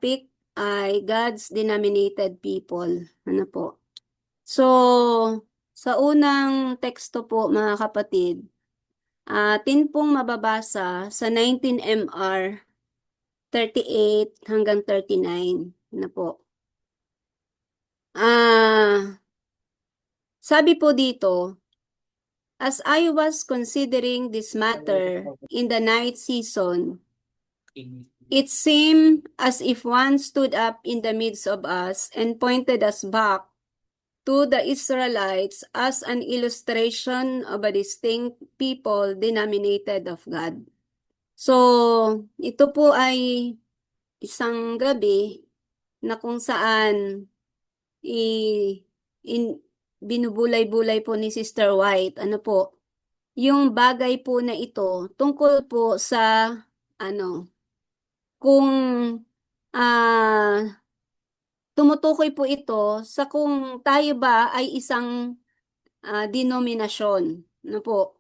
topic ay God's denominated people. Ano po? So, sa unang teksto po mga kapatid, atin pong mababasa sa 19 MR 38 hanggang 39. Ano po? Sabi po dito, as I was considering this matter in the night season, it seemed as if one stood up in the midst of us and pointed us back to the Israelites as an illustration of a distinct people denominated of God. So, ito po ay isang gabi na kung saan binubulay-bulay po ni Sister White, ano po, yung bagay po na ito tungkol po sa kung tumutukoy po ito sa kung tayo ba ay isang denominasyon. Ano po?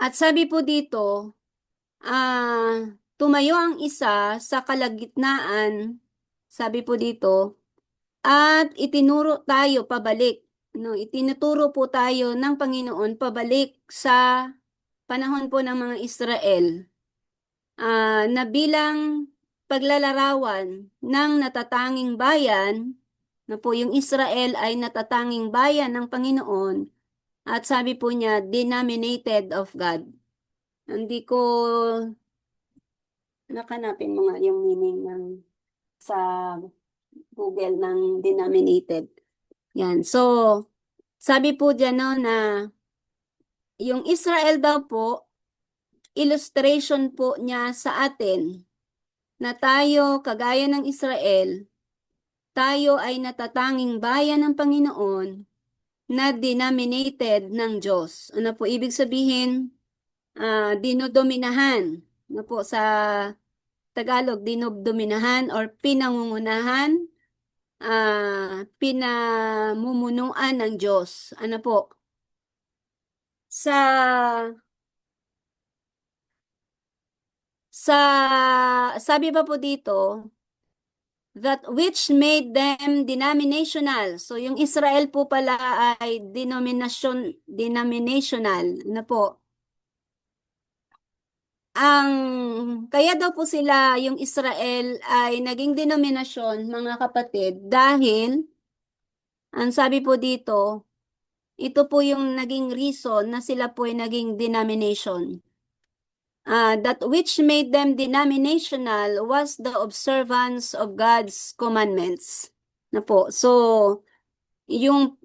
At sabi po dito, tumayo ang isa sa kalagitnaan, sabi po dito, at itinuro tayo pabalik. No, itinuturo po tayo ng Panginoon pabalik sa panahon po ng mga Israel na bilang paglalarawan ng natatanging bayan, na po yung Israel ay natatanging bayan ng Panginoon, at sabi po niya, denominated of God. Hindi ko nakanapin mga yung meaning ng sa Google ng denominated. Yan. So, sabi po dyan no, na yung Israel daw po, illustration po niya sa atin na tayo, kagaya ng Israel, tayo ay natatanging bayan ng Panginoon na denominated ng Diyos. Ano po ibig sabihin? Dinodominahan. Ano po sa Tagalog, dinodominahan or pinangungunahan, pinamumunuan ng Diyos. Ano po? Sabi pa po dito, that which made them denominational. So yung Israel po pala ay denominational. Ano po? Kaya daw po sila, yung Israel ay naging denominasyon, mga kapatid, dahil ang sabi po dito, ito po yung naging reason na sila po ay naging denomination. That which made them denominational was the observance of God's commandments. Na po. So, yung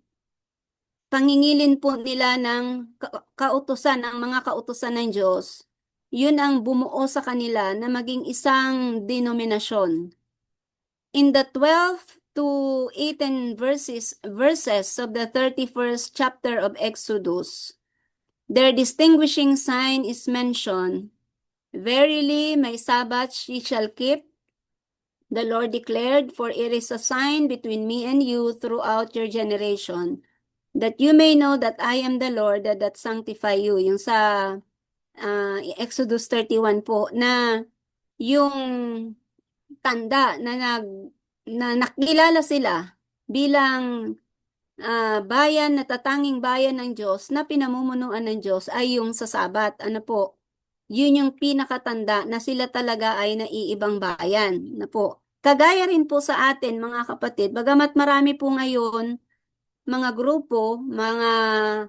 pangingilin po nila ng kautusan, ng mga kautusan ng Diyos, yun ang bumuo sa kanila na maging isang denominasyon. In the 12 to 18 verses of the 31st chapter of Exodus, their distinguishing sign is mentioned. Verily, my Sabbath ye shall keep, the Lord declared, for it is a sign between me and you throughout your generation, that you may know that I am the Lord that sanctify you. Yung sa Exodus 31 po, na yung tanda na nakilala sila bilang bayan, natatanging bayan ng Diyos na pinamumunuan ng Diyos ay yung sa Sabat. Ano po? Yun yung pinakatanda na sila talaga ay naiibang bayan. Na po. Kagaya rin po sa atin mga kapatid, bagamat marami po ngayon mga grupo, mga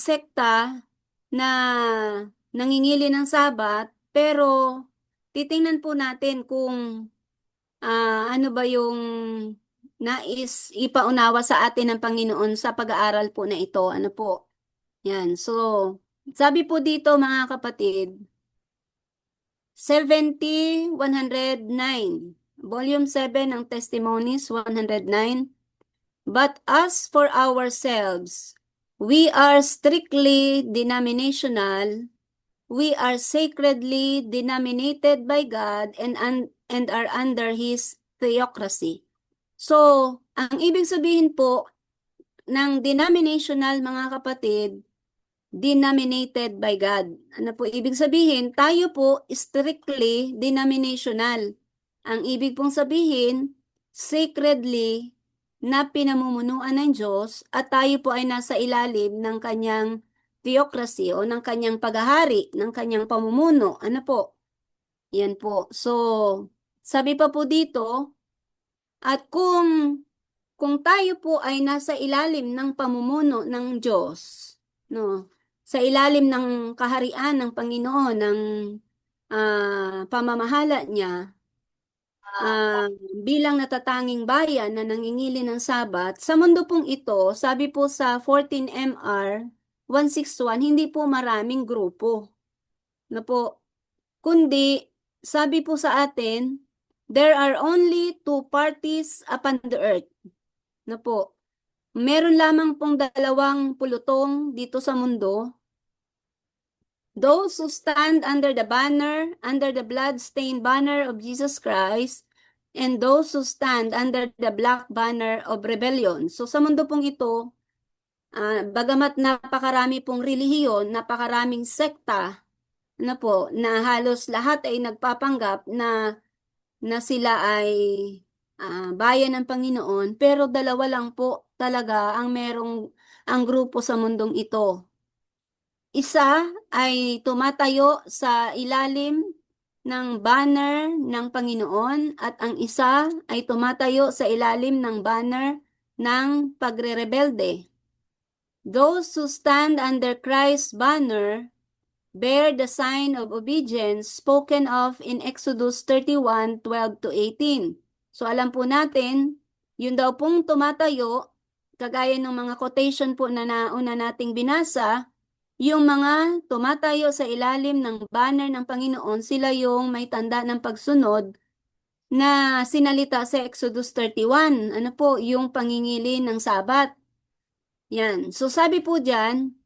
sekta na nangingili ng Sabat, pero titingnan po natin kung ano ba yung nais ipaunawa sa atin ng Panginoon sa pag-aaral po na ito. Ano po? Yan. So, sabi po dito mga kapatid, 109, Volume 7 ng Testimonies, 109. But as for ourselves, we are strictly denominational. We are sacredly denominated by God and are under His theocracy. So, ang ibig sabihin po ng denominational, mga kapatid, denominated by God. Ano po ibig sabihin? Tayo po strictly denominational. Ang ibig pong sabihin, sacredly na pinamumunuan ng Diyos at tayo po ay nasa ilalim ng kanyang theocracy o ng kanyang paghahari, ng kanyang pamumuno. Ano po? Yan po. So, sabi pa po dito, at kung tayo po ay nasa ilalim ng pamumuno ng Diyos, no, sa ilalim ng kaharian ng Panginoon, ng pamamahala niya, bilang natatanging bayan na nangingili ng Sabat, sa mundo pong ito, sabi po sa 14 MR 161, hindi po maraming grupo. Na po, kundi sabi po sa atin, there are only two parties upon the earth. Na po, meron lamang pong dalawang pulutong dito sa mundo. Those who stand under the banner, under the blood-stained banner of Jesus Christ, and those who stand under the black banner of rebellion. So sa mundo pong ito, bagamat napakarami pong relihiyon, napakaraming sekta, na po, na halos lahat ay nagpapanggap na sila ay bayan ng Panginoon, pero dalawa lang po talaga ang grupo sa mundong ito. Isa ay tumatayo sa ilalim ng banner ng Panginoon at ang isa ay tumatayo sa ilalim ng banner ng pagrerebelde. Those who stand under Christ's banner bear the sign of obedience spoken of in Exodus 31:12 to 18. So alam po natin, yun daw pong tumatayo, kagaya ng mga quotation po na nauna nating binasa, yung mga tumatayo sa ilalim ng banner ng Panginoon, sila yung may tanda ng pagsunod na sinalita sa Exodus 31. Ano po, yung pangingili ng Sabat. Yan. So sabi po dyan,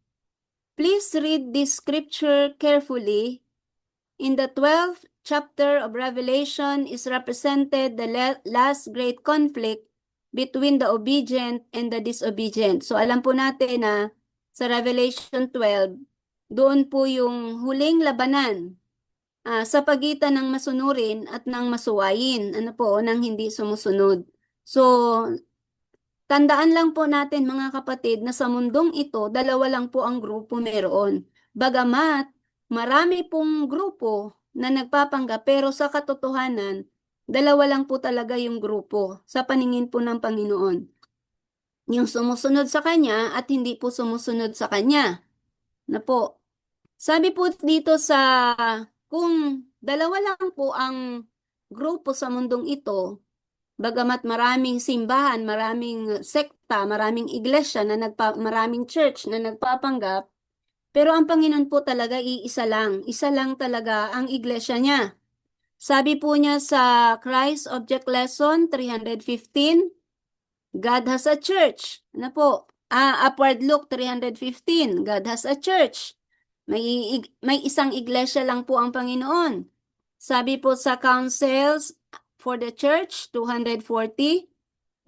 please read this scripture carefully. In the 12th chapter of Revelation is represented the last great conflict between the obedient and the disobedient. So alam po natin na sa Revelation 12, doon po yung huling labanan sa pagitan ng masunurin at ng masuwayin, ano po, ng hindi sumusunod. So, tandaan lang po natin mga kapatid na sa mundong ito, dalawa lang po ang grupo meron. Bagamat marami pong grupo na nagpapanggap, pero sa katotohanan, dalawa lang po talaga yung grupo sa paningin po ng Panginoon. Yung sumusunod sa Kanya at hindi po sumusunod sa Kanya. Na po. Sabi po dito kung dalawa lang po ang grupo sa mundong ito, bagamat maraming simbahan, maraming sekta, maraming iglesia maraming church na nagpapanggap, pero ang Panginoon po talaga iisa lang. Isa lang talaga ang iglesia niya. Sabi po niya sa Christ Object Lesson 315, God has a church. Ano po? Upward Look 315, God has a church. May isang iglesia lang po ang Panginoon. Sabi po sa Councils for the Church 240,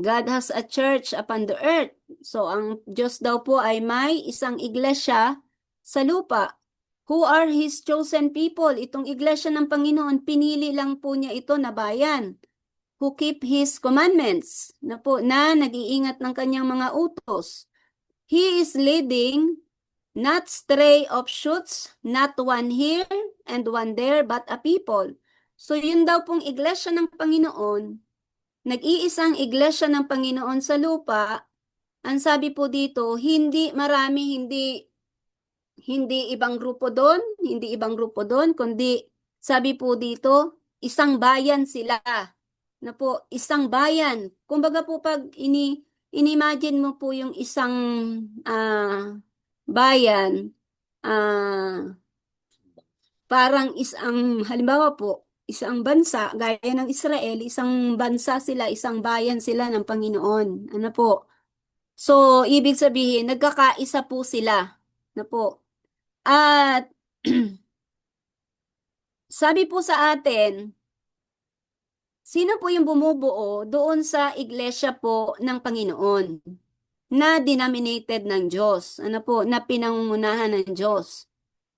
God has a church upon the earth. So ang Diyos daw po ay may isang iglesia sa lupa. Who are His chosen people? Itong iglesia ng Panginoon, pinili lang po niya ito na bayan. Who keep His commandments, na nag-iingat ng kanyang mga utos. He is leading not stray offshoots, not one here and one there, but a people. So yun daw pong iglesia ng Panginoon, nag-iisang iglesia ng Panginoon sa lupa. Ang sabi po dito, hindi marami, hindi ibang grupo doon, kundi sabi po dito, isang bayan sila. Na po, isang bayan. Kumbaga po pag inimagine mo po yung isang bayan, parang halimbawa po, isang bansa, gaya ng Israel, isang bansa sila, isang bayan sila ng Panginoon. Ano po? So, ibig sabihin, nagkakaisa po sila. Na po. At, sabi po sa atin, sino po yung bumubuo doon sa iglesia po ng Panginoon na denominated ng Diyos? Ano po? Na pinangungunahan ng Diyos.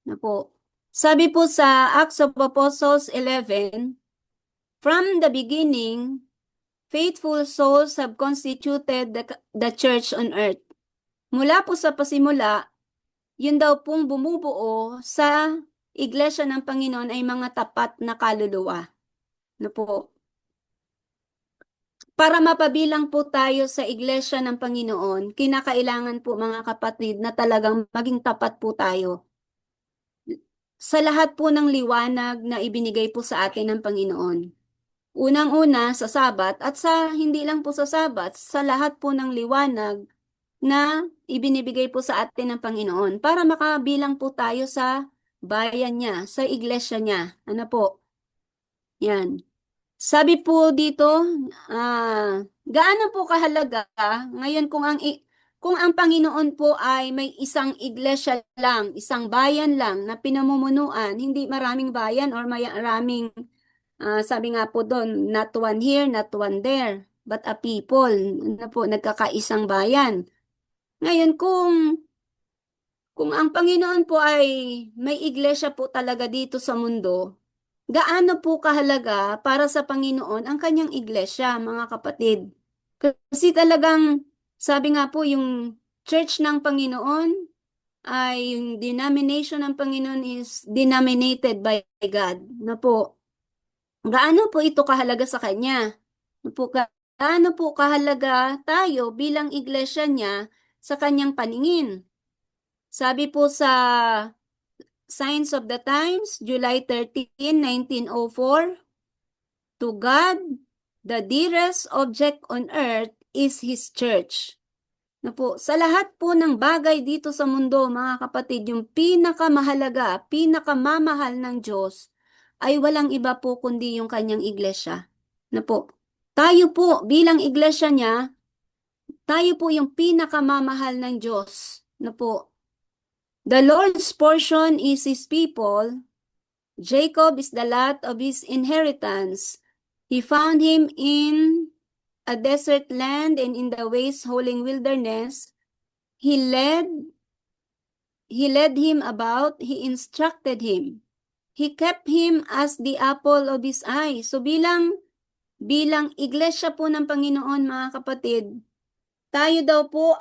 Ano po? Sabi po sa Acts of Apostles 11:14 From the beginning, faithful souls have constituted the church on earth. Mula po sa pasimula, yun daw pong bumubuo sa Iglesia ng Panginoon ay mga tapat na kaluluwa. No po. Para mapabilang po tayo sa Iglesia ng Panginoon, kinakailangan po mga kapatid na talagang maging tapat po tayo sa lahat po ng liwanag na ibinigay po sa atin ng Panginoon. Unang-una sa Sabat at sa hindi lang po sa Sabat, sa lahat po ng liwanag na ibinibigay po sa atin ng Panginoon para makabilang po tayo sa bayan niya, sa iglesia niya. Ano po? Yan. Sabi po dito, gaano po kahalaga ngayon kung ang Panginoon po ay may isang iglesia lang, isang bayan lang na pinamumunuan, hindi maraming bayan or maraming sabi nga po doon, not one here, not one there, but a people. Ano po, nagkakaisang bayan. Ngayon, kung ang Panginoon po ay may iglesia po talaga dito sa mundo, gaano po kahalaga para sa Panginoon ang kanyang iglesia, mga kapatid? Kasi talagang, sabi nga po, yung church ng Panginoon ay yung denomination ng Panginoon is denominated by God. Na po, gaano po ito kahalaga sa kanya? Na po, gaano po kahalaga tayo bilang iglesia niya sa kanyang paningin? Sabi po sa Signs of the Times, July 13, 1904, to God, the dearest object on earth is His church. Na po, sa lahat po ng bagay dito sa mundo, mga kapatid, yung pinakamahalaga, pinakamamahal ng Diyos ay walang iba po kundi yung kanyang iglesia. Na po, tayo po bilang iglesia niya, tayo po yung pinakamamahal ng Diyos. Na po, the Lord's portion is His people. Jacob is the lot of His inheritance. He found him in a desert land and in the waste howling wilderness. He led him about, He instructed him. He kept him as the apple of His eye. So bilang iglesia po ng Panginoon, mga kapatid, tayo daw po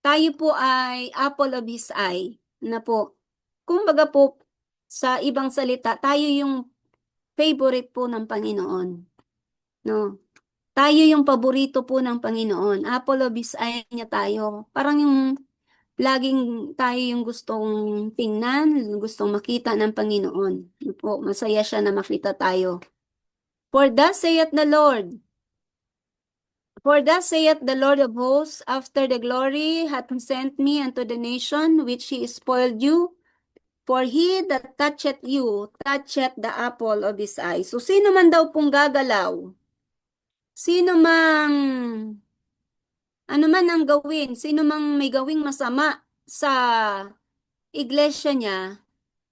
tayo po ay apple of His eye. Na po, kumbaga po, sa ibang salita, tayo yung favorite po ng Panginoon. No? Tayo yung paborito po ng Panginoon. Apple of His eye niya tayo. Parang yung laging tayo yung gustong tingnan, gustong makita ng Panginoon. No po, masaya siya na makita tayo. For thus saith the Lord, of hosts, after the glory hath sent me unto the nation which He spoiled you. For he that toucheth you, toucheth the apple of His eye. So, sino man daw pong gagalaw? Sino mang, ano man ang gawin? Sino mang may gawing masama sa iglesia niya,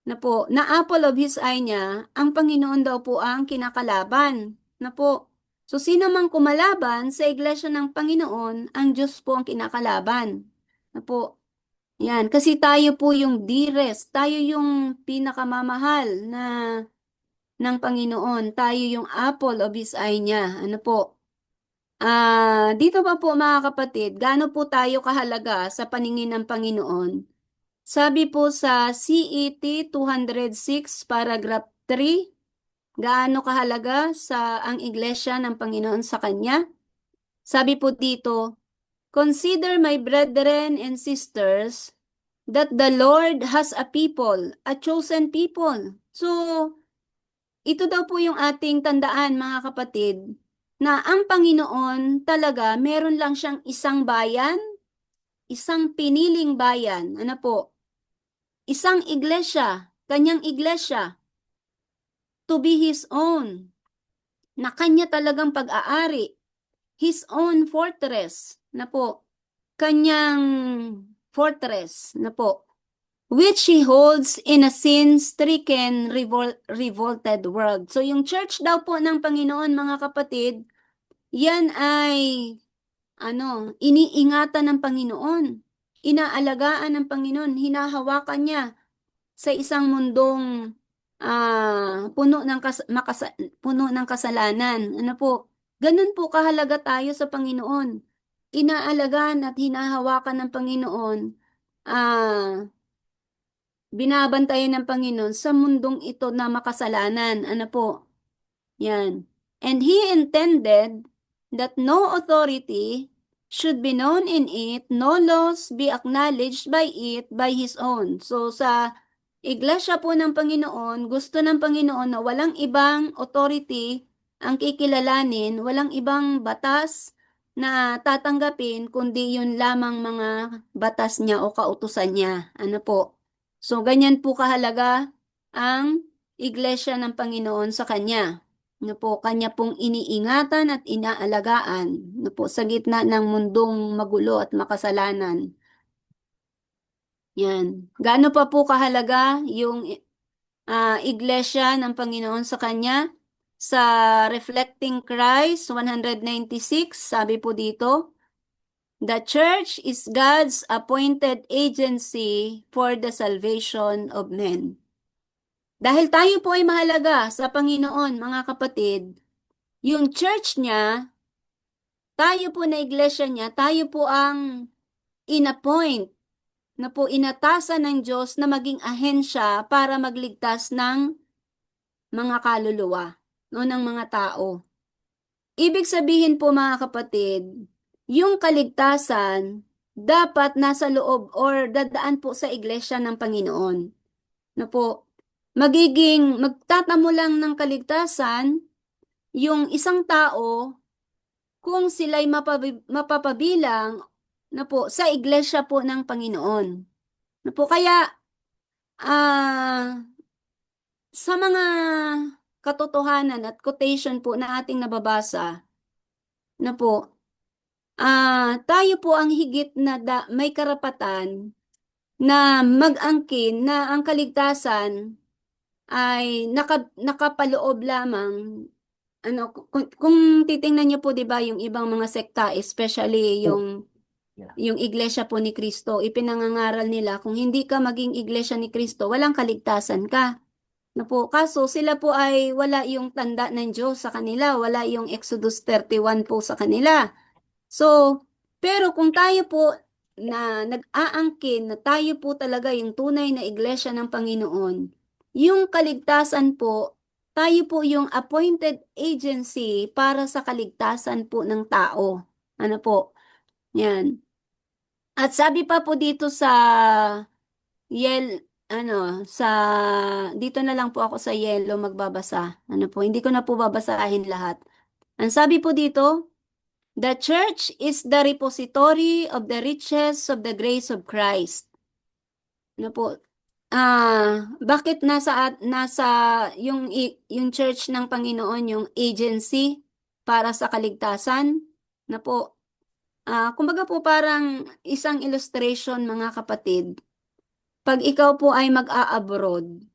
na po, na apple of His eye niya, ang Panginoon daw po ang kinakalaban. Na po, so sino mang kumalaban sa iglesia ng Panginoon, ang Diyos po ang kinakalaban. Na po, yan, kasi tayo po yung dearest, tayo yung pinakamamahal ng Panginoon, tayo yung apple of His eye niya. Ano po? Dito pa po mga kapatid, gaano po tayo kahalaga sa paningin ng Panginoon? Sabi po sa CET 206 paragraph 3, gaano kahalaga sa ang iglesia ng Panginoon sa kanya? Sabi po dito, consider my brethren and sisters that the Lord has a people, a chosen people. So, ito daw po yung ating tandaan, mga kapatid, na ang Panginoon talaga meron lang siyang isang bayan, isang piniling bayan, ano po, isang iglesia, kanyang iglesia, to be His own, na kanya talagang pag-aari, His own fortress, na po, kanyang fortress, na po, which He holds in a sin-stricken, revolted world. So yung church daw po ng Panginoon, mga kapatid, yan ay iniingatan ng Panginoon, inaalagaan ng Panginoon, hinahawakan niya sa isang mundong puno ng kasalanan. Ano po? Ganun po kahalaga tayo sa Panginoon. Inaalagaan at hinahawakan ng Panginoon. Binabantayan ng Panginoon sa mundong ito na makasalanan. Ano po? Yan. And he intended that no authority should be known in it, no laws be acknowledged by it by his own. So sa Iglesia po ng Panginoon, gusto ng Panginoon na walang ibang authority ang kikilalanin, walang ibang batas na tatanggapin, kundi yun lamang mga batas niya o kautusan niya. Ano po? So ganyan po kahalaga ang Iglesia ng Panginoon sa Kanya. Ano po, Kanya pong iniingatan at inaalagaan. Ano po, sa gitna ng mundong magulo at makasalanan. Yan. Gaano pa po kahalaga yung Iglesia ng Panginoon sa Kanya? Sa Reflecting Christ 196, sabi po dito, the church is God's appointed agency for the salvation of men. Dahil tayo po ay mahalaga sa Panginoon, mga kapatid, yung church niya, tayo po na iglesia niya, tayo po ang inappoint na po inatasan ng Diyos na maging ahensya para magligtas ng mga kaluluwa o ng mga tao. Ibig sabihin po mga kapatid, yung kaligtasan dapat nasa loob or dadaan po sa iglesia ng Panginoon. Na po, magtatamo lang ng kaligtasan yung isang tao kung sila'y mapapabilang na po sa iglesia po ng Panginoon. Na po kaya sa mga katotohanan at quotation po na ating nababasa na po tayo po ang higit na may karapatan na mag-angkin na ang kaligtasan ay nakapaloob lamang kung titingnan niyo po 'di ba yung ibang mga sekta especially yung iglesia po ni Kristo ipinangangaral nila kung hindi ka maging iglesia ni Kristo walang kaligtasan ka na po kaso sila po ay wala yung tanda ng Diyos sa kanila wala yung Exodus 31 po sa kanila so pero kung tayo po na nag-aangkin na tayo po talaga yung tunay na iglesia ng Panginoon yung kaligtasan po tayo po yung appointed agency para sa kaligtasan po ng tao. Ano po? Yan. At sabi pa po dito sa sa dito na lang po ako sa yellow magbabasa. Ano po? Hindi ko na po babasahin lahat. Ang sabi po dito, the church is the repository of the riches of the grace of Christ. Ano po? Bakit nasa yung church ng Panginoon yung agency para sa kaligtasan na po kumbaga po parang isang illustration mga kapatid pag ikaw po ay mag-a-abroad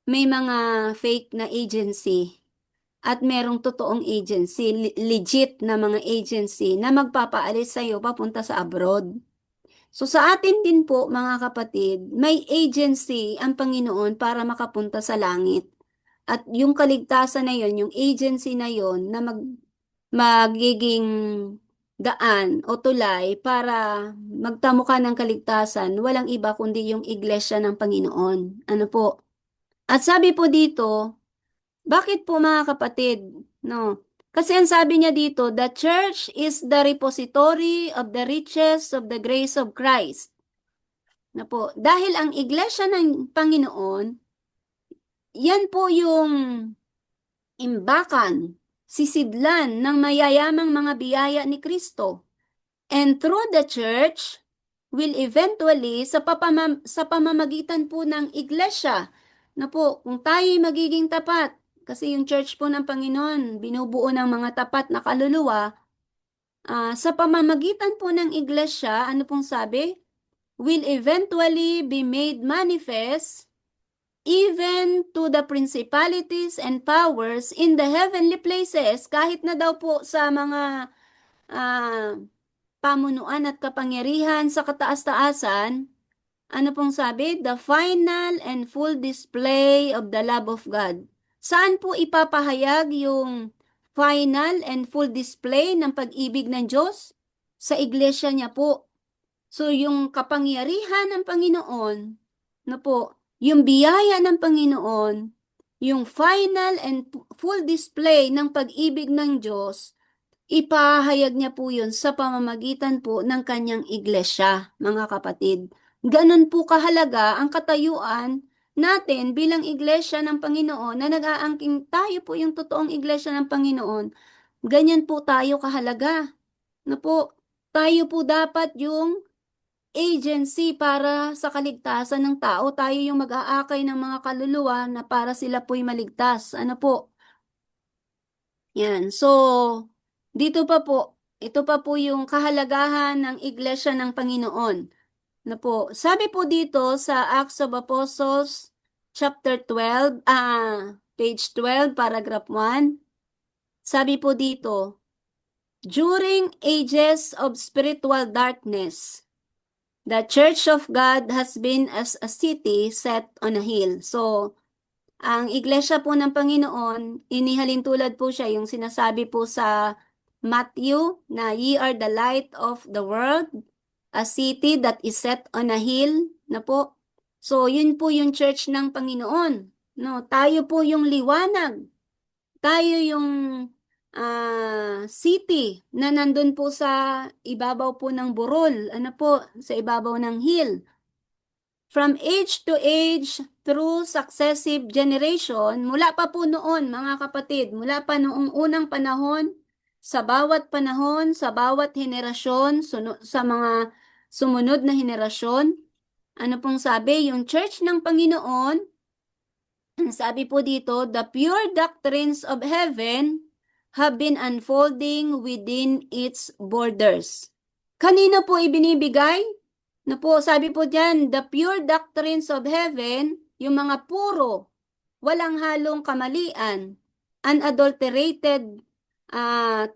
may mga fake na agency at merong totoong agency legit na mga agency na magpapaalis sa iyo papunta sa abroad. So sa atin din po mga kapatid, may agency ang Panginoon para makapunta sa langit. At yung kaligtasan na yon, yung agency na yon na magiging daan o tulay para magtamo ka ng kaligtasan, walang iba kundi yung iglesia ng Panginoon. Ano po? At sabi po dito, bakit po mga kapatid? No? Kasi ang sabi niya dito, the church is the repository of the riches of the grace of Christ. Na po, dahil ang iglesia ng Panginoon, yan po yung imbakan, sisidlan ng mayayamang mga biyaya ni Kristo. And through the church, will eventually, sa pamamagitan po ng iglesia, na po, kung tayo magiging tapat, kasi yung church po ng Panginoon, binubuo ng mga tapat na kaluluwa, sa pamamagitan po ng iglesia, ano pong sabi? Will eventually be made manifest even to the principalities and powers in the heavenly places, kahit na daw po sa mga pamunuan at kapangyarihan sa kataas-taasan, Ano pong sabi? The final and full display of the love of God. Saan po ipapahayag yung final and full display ng pag-ibig ng Diyos? Sa iglesia niya po. So, yung kapangyarihan ng Panginoon, na po, yung biyaya ng Panginoon, yung final and full display ng pag-ibig ng Diyos, ipahayag niya po yun sa pamamagitan po ng kanyang iglesia, mga kapatid. Ganon po kahalaga ang katayuan natin bilang iglesia ng Panginoon na nag-aangking tayo po yung totoong iglesia ng Panginoon. Ganyan po tayo kahalaga. Na po, tayo po dapat yung agency para sa kaligtasan ng tao. Tayo yung mag-aakay ng mga kaluluwa na para sila po'y maligtas. Ano po? Yan. So, dito pa po, ito pa po yung kahalagahan ng Iglesia ng Panginoon. Na po, sabi po dito sa Acts of Apostles, chapter 12, page 12, paragraph 1, sabi po dito, during ages of spiritual darkness, the Church of God has been as a city set on a hill. So, ang iglesia po ng Panginoon, inihalin tulad po siya yung sinasabi po sa Matthew na ye are the light of the world, a city that is set on a hill na po. So, yun po yung church ng Panginoon. No, tayo po yung liwanag. Tayo yung city na nandun po sa ibabaw po ng burol. Ano po? Sa ibabaw ng hill. From age to age, through successive generation, mula pa po noon mga kapatid, mula pa noong unang panahon, sa bawat henerasyon, sa mga sumunod na henerasyon, ano pong sabi, yung church ng Panginoon, sabi po dito, the pure doctrines of heaven have been unfolding within its borders. Kanino po ibinibigay? Na po, sabi po dyan, the pure doctrines of heaven, yung mga puro, walang halong kamalian, unadulterated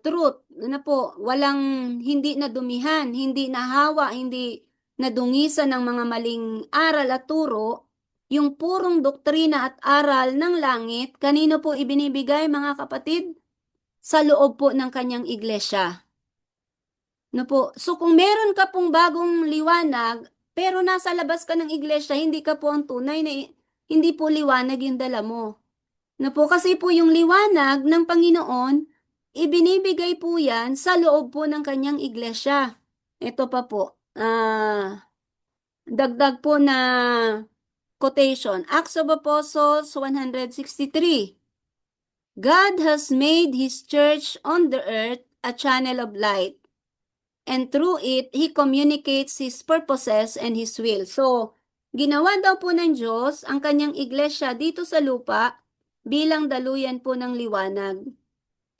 truth, na po, walang hindi nadumihan, hindi nahawa, hindi nadungisan ng mga maling aral at turo, yung purong doktrina at aral ng langit, kanino po ibinibigay mga kapatid? Sa loob po ng kanyang iglesia. No po. So kung meron ka pong bagong liwanag, pero nasa labas ka ng iglesia, hindi ka po ang tunay na hindi po liwanag yung dala mo. No po, kasi po yung liwanag ng Panginoon, ibinibigay po yan sa loob po ng kanyang iglesia. Ito pa po, dagdag po na quotation, Acts of Apostles 163. God has made His church on the earth a channel of light, and through it, He communicates His purposes and His will. So, ginawa daw po ng Diyos ang kanyang iglesia dito sa lupa bilang daluyan po ng liwanag.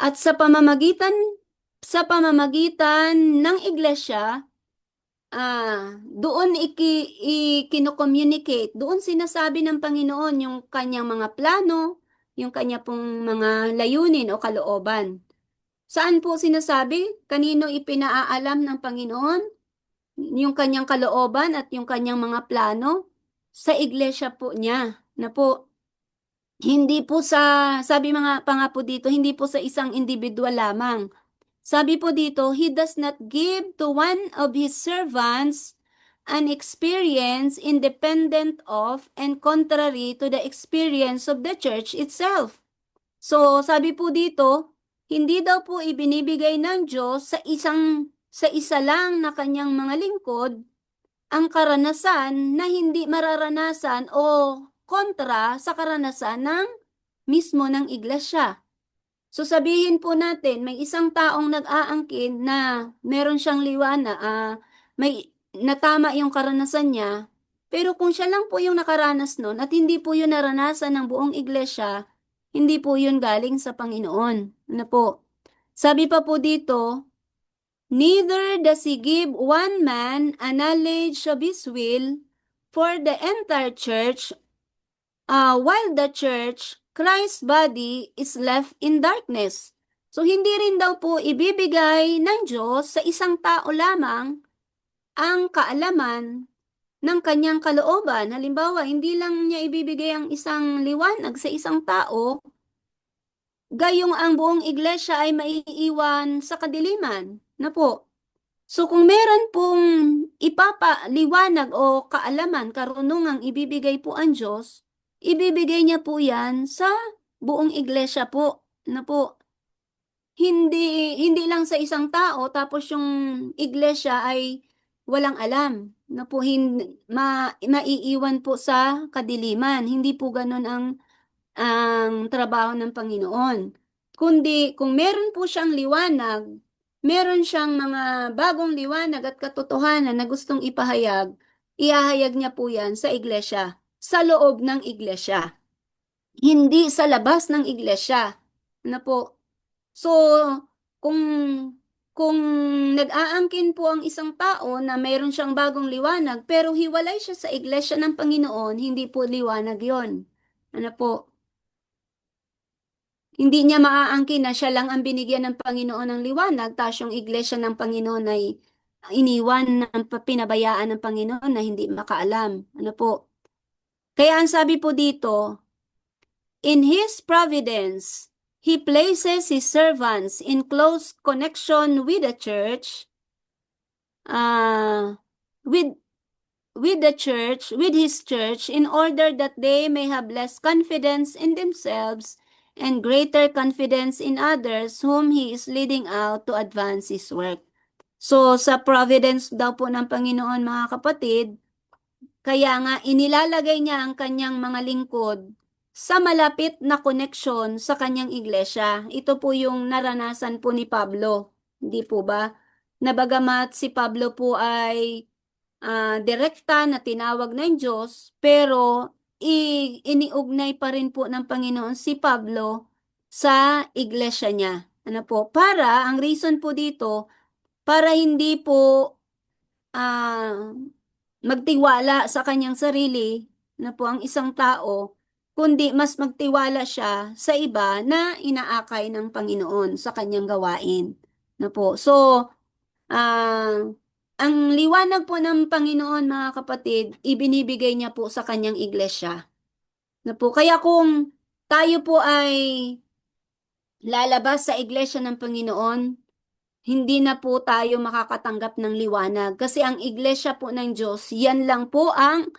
At sa pamamagitan ng iglesia, doon ikino-communicate, doon sinasabi ng Panginoon yung kanyang mga plano, yung kanya pong mga layunin o kalooban. Saan po sinasabi? Kanino ipinaalam ng Panginoon yung kanyang kalooban at yung kanyang mga plano? Sa iglesia po niya. Na po, hindi po sabi mga pa nga po dito, hindi po sa isang individual lamang. Sabi po dito, He does not give to one of His servants an experience independent of and contrary to the experience of the church itself. So, sabi po dito, hindi daw po ibinibigay ng Diyos sa isa lang na kanyang mga lingkod ang karanasan na hindi mararanasan o kontra sa karanasan ng mismo ng iglesia. So sabihin po natin, may isang taong nag-aangkin na meron siyang liwana, may natama yung karanasan niya, pero kung siya lang po yung nakaranas nun at hindi po yun naranasan ng buong iglesia, hindi po yun galing sa Panginoon. Ano po? Sabi pa po dito, neither does He give one man a knowledge of His will for the entire church, while the church, Christ's body, is left in darkness. So, hindi rin daw po ibibigay ng Diyos sa isang tao lamang ang kaalaman ng kanyang kalooban. Halimbawa, hindi lang niya ibibigay ang isang liwanag sa isang tao, gayong ang buong iglesia ay maiiwan sa kadiliman. Na po. So kung meron pong ipapaliwanag o kaalaman, karunungang ibibigay po ang Diyos, ibibigay niya po yan sa buong iglesia po. Na po. Hindi lang sa isang tao tapos yung iglesia ay walang alam na po maiiwan po sa kadiliman. Hindi po ganun ang trabaho ng Panginoon. Kundi kung meron po siyang liwanag, meron siyang mga bagong liwanag at katotohanan na gustong ipahayag, ihahayag niya po yan sa iglesia, sa loob ng iglesia, hindi sa labas ng iglesia. Na po. So, kung kung nag-aangkin po ang isang tao na mayroon siyang bagong liwanag pero hiwalay siya sa iglesia ng Panginoon, hindi po liwanag 'yon. Ano po? Hindi niya maaangkin na siya lang ang binigyan ng Panginoon ng liwanag, tapos yung iglesia ng Panginoon ay iniwan ng pinabayaan ng Panginoon na hindi makaalam. Ano po? Kaya ang sabi po dito, in His providence, He places His servants in close connection with the church, uh, with with His church, in order that they may have less confidence in themselves and greater confidence in others whom He is leading out to advance His work. So, sa providence daw po ng Panginoon, mga kapatid, kaya nga inilalagay niya ang kanyang mga lingkod sa malapit na koneksyon sa kanyang iglesia. Ito po yung naranasan po ni Pablo. Hindi po ba? Na bagamat si Pablo po ay direkta na tinawag ng Diyos, pero iniugnay pa rin po ng Panginoon si Pablo sa iglesia niya. Ano po? Ang reason po dito, para hindi po ah, magtiwala sa kanyang sarili na po ang isang tao, kundi mas magtiwala siya sa iba na inaakay ng Panginoon sa kanyang gawain. Na po. So, ang liwanag po ng Panginoon, mga kapatid, ibinibigay niya po sa kanyang iglesia. Na po. Kaya kung tayo po ay lalabas sa iglesia ng Panginoon, hindi na po tayo makakatanggap ng liwanag. Kasi ang iglesia po ng Diyos, yan lang po ang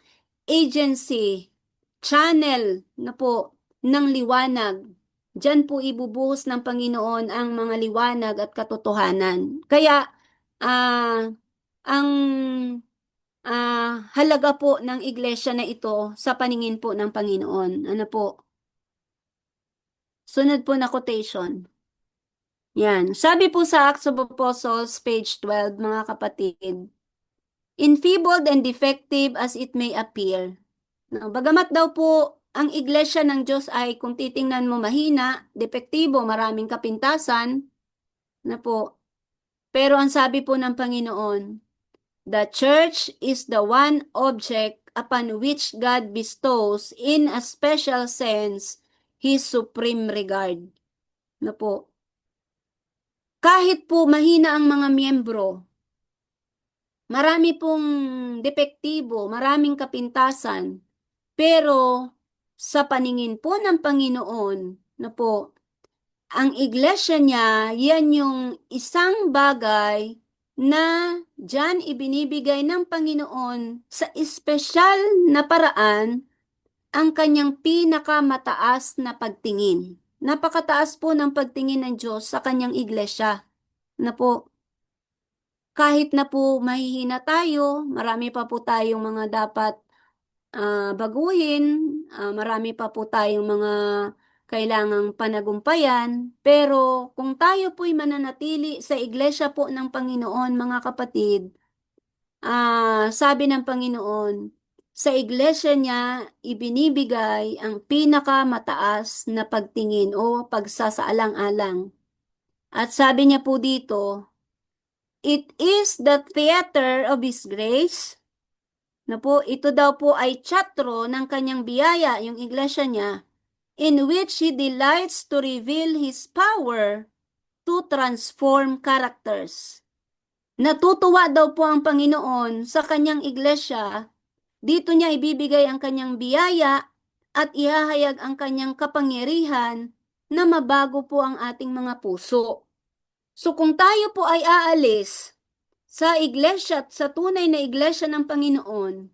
agency, channel na po ng liwanag. Diyan po ibubuhos ng Panginoon ang mga liwanag at katotohanan. Kaya, ang halaga po ng iglesia na ito sa paningin po ng Panginoon. Ano po? Sunod po na quotation. Yan. Sabi po sa Acts of Apostles, page 12, mga kapatid, enfeebled and defective as it may appear. No, bagamat daw po ang iglesia ng Diyos ay kung titingnan mo mahina, depektibo, maraming kapintasan, na po. Pero ang sabi po ng Panginoon, the church is the one object upon which God bestows in a special sense His supreme regard. Na po. Kahit po mahina ang mga miyembro, marami pong depektibo, maraming kapintasan, pero sa paningin po ng Panginoon, na po, ang iglesia niya, yan yung isang bagay na diyan ibinibigay ng Panginoon sa espesyal na paraan ang kanyang pinakamataas na pagtingin. Napakataas po ng pagtingin ng Diyos sa kanyang iglesia. Na po, kahit na po mahihina tayo, marami pa po tayong mga dapat baguhin, marami pa po tayong mga kailangang panagumpayan, pero kung tayo po'y mananatili sa iglesia po ng Panginoon, mga kapatid, sabi ng Panginoon, sa iglesia niya ibinibigay ang pinakamataas na pagtingin o pagsasaalang-alang. At sabi niya po dito, it is the theater of His grace, na po, ito daw po ay teatro ng kanyang biyaya, yung iglesia niya, in which He delights to reveal His power to transform characters. Natutuwa daw po ang Panginoon sa kanyang iglesia Dito niya ibibigay ang kanyang biyaya at ihahayag ang kanyang kapangyarihan na mabago po ang ating mga puso. So kung tayo po ay aalis sa iglesia at sa tunay na iglesia ng Panginoon,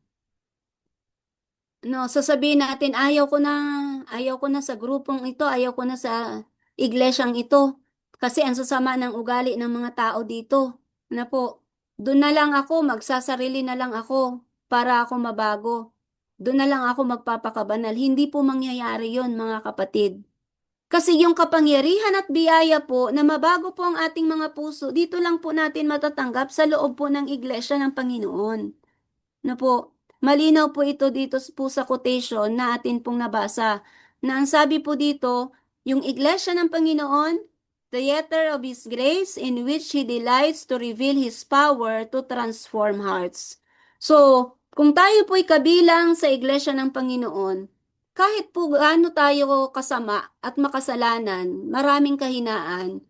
no, sasabihin natin, ayaw ko na sa grupong ito, ayaw ko na sa iglesyang ito. Kasi ang sasama ng ugali ng mga tao dito. Na po, doon na lang ako, magsasarili na lang ako para ako mabago. Doon na lang ako magpapakabanal. Hindi po mangyayari yon mga kapatid. Kasi yung kapangyarihan at biyaya po na mabago po ang ating mga puso, dito lang po natin matatanggap sa loob po ng iglesia ng Panginoon. Na po, malinaw po ito dito po sa quotation na atin pong nabasa, na ang sabi po dito, yung iglesia ng Panginoon, theater of His grace in which He delights to reveal His power to transform hearts. So, kung tayo po'y kabilang sa iglesia ng Panginoon, kahit po gaano tayo kasama at makasalanan, maraming kahinaan,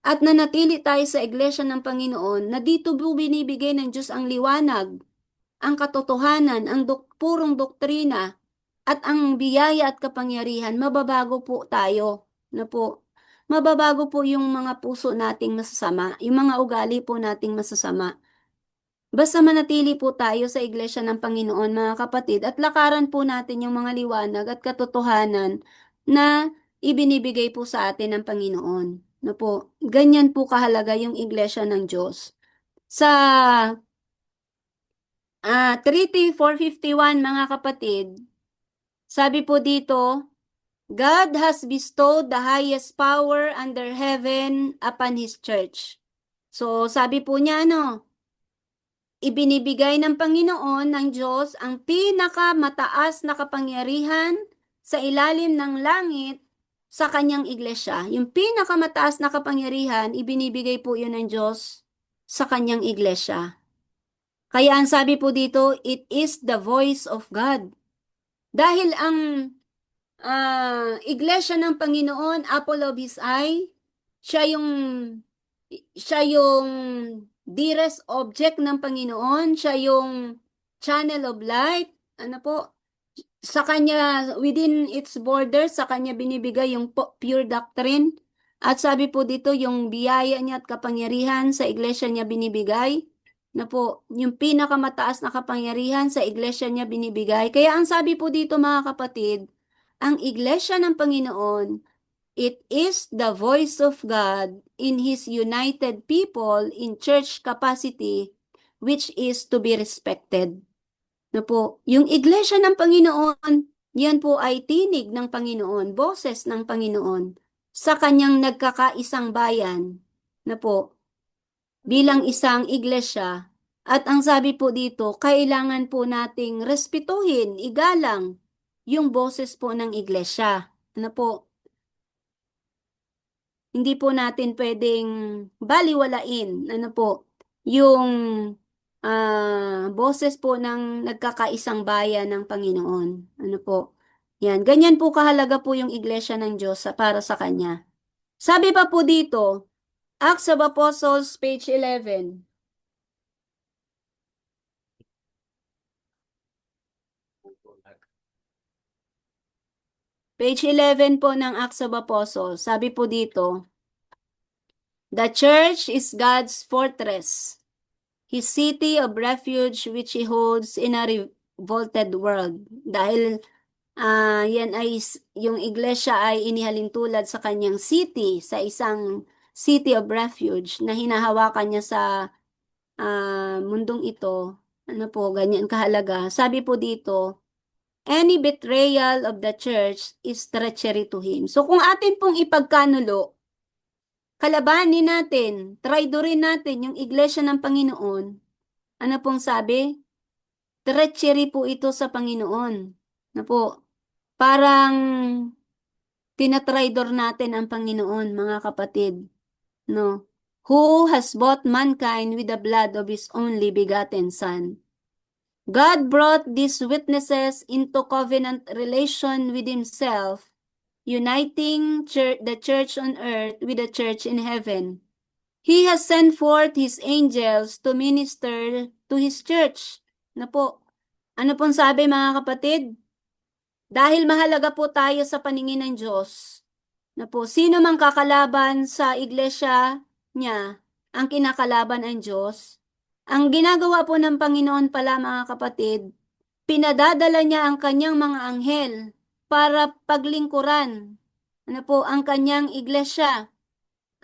at nanatili tayo sa iglesia ng Panginoon, na dito po binibigay ng Diyos ang liwanag, ang katotohanan, ang purong doktrina, at ang biyaya at kapangyarihan, mababago po tayo. Na po, mababago po yung mga puso nating masasama, yung mga ugali po nating masasama. Basta manatili po tayo sa iglesia ng Panginoon, mga kapatid, at lakaran po natin yung mga liwanag at katotohanan na ibinibigay po sa atin ng Panginoon. No po, ganyan po kahalaga yung iglesia ng Diyos. Sa Treaty 451, mga kapatid, sabi po dito, God has bestowed the highest power under heaven upon His church. So, sabi po niya, ibinibigay ng Panginoon ng Diyos ang pinakamataas na kapangyarihan sa ilalim ng langit sa kanyang iglesia. Yung pinakamataas na kapangyarihan, ibinibigay po yun ng Diyos sa kanyang iglesia. Kaya ang sabi po dito, it is the voice of God. Dahil ang iglesia ng Panginoon, apple of His eye, siya yung siya yung dearest object ng Panginoon, siya yung channel of light, ano po, sa kanya, within its borders, sa kanya binibigay yung pure doctrine. At sabi po dito, yung biyaya niya at kapangyarihan sa iglesia niya binibigay. Na po, yung pinakamataas na kapangyarihan sa iglesia niya binibigay. Kaya ang sabi po dito, mga kapatid, ang iglesia ng Panginoon, it is the voice of God in His united people in church capacity, which is to be respected. Na po, yung iglesia ng Panginoon, yan po ay tinig ng Panginoon, boses ng Panginoon sa kanyang nagkakaisang bayan. Na po, bilang isang iglesia. At ang sabi po dito, kailangan po nating respetuhin, igalang yung boses po ng iglesia. Ano po, hindi po natin pwedeng baliwalain, ano po, yung boses po ng nagkakaisang bayan ng Panginoon. Ano po? Yan, ganyan po kahalaga po yung iglesia ng Diyos para sa Kanya. Sabi pa po dito, Acts of Apostles, page 11. Page 11 po ng Acts of Apostles. Sabi po dito, the church is God's fortress, His city of refuge which He holds in a revolted world. Dahil yan ay, yung iglesia ay inihalintulad sa kanyang city, sa isang city of refuge na hinahawakan niya sa mundong ito. Ano po, ganyan kahalaga. Sabi po dito, any betrayal of the church is treachery to Him. So kung atin pong ipagkanulo, kalabanin natin, traidorin natin yung iglesia ng Panginoon, ano pong sabi? Treachery po ito sa Panginoon. Na po, parang tinatraidor natin ang Panginoon, mga kapatid. No? Who has bought mankind with the blood of His only begotten Son. God brought these witnesses into covenant relation with Himself, uniting the church on earth with the church in heaven. He has sent forth His angels to minister to His church. Na po, Ano pong sabi mga kapatid? Dahil mahalaga po tayo sa paningin ng Diyos, na po sino mang kakalaban sa iglesia niya, ang kinakalaban ang Diyos. Ang ginagawa po ng Panginoon pala mga kapatid, pinadadala niya ang kanyang mga anghel para paglingkuran. Ano po ang kanyang iglesia?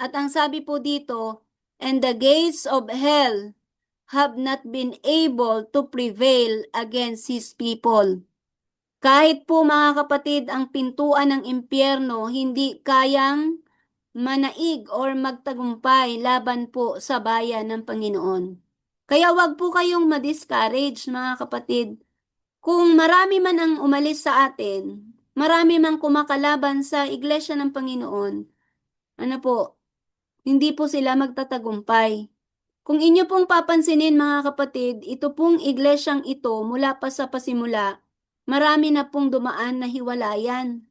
At ang sabi po dito, and the gates of hell have not been able to prevail against his people. Kahit po mga kapatid, ang pintuan ng impyerno hindi kayang manaig or magtagumpay laban po sa bayan ng Panginoon. Kaya wag po kayong ma-discourage mga kapatid. Kung marami man ang umalis sa atin, marami man kumakalaban sa iglesia ng Panginoon, ano po, hindi po sila magtatagumpay. Kung inyo pong papansinin mga kapatid, ito pong iglesyang ito mula pa sa pasimula, marami na pong dumaan na hiwalayan.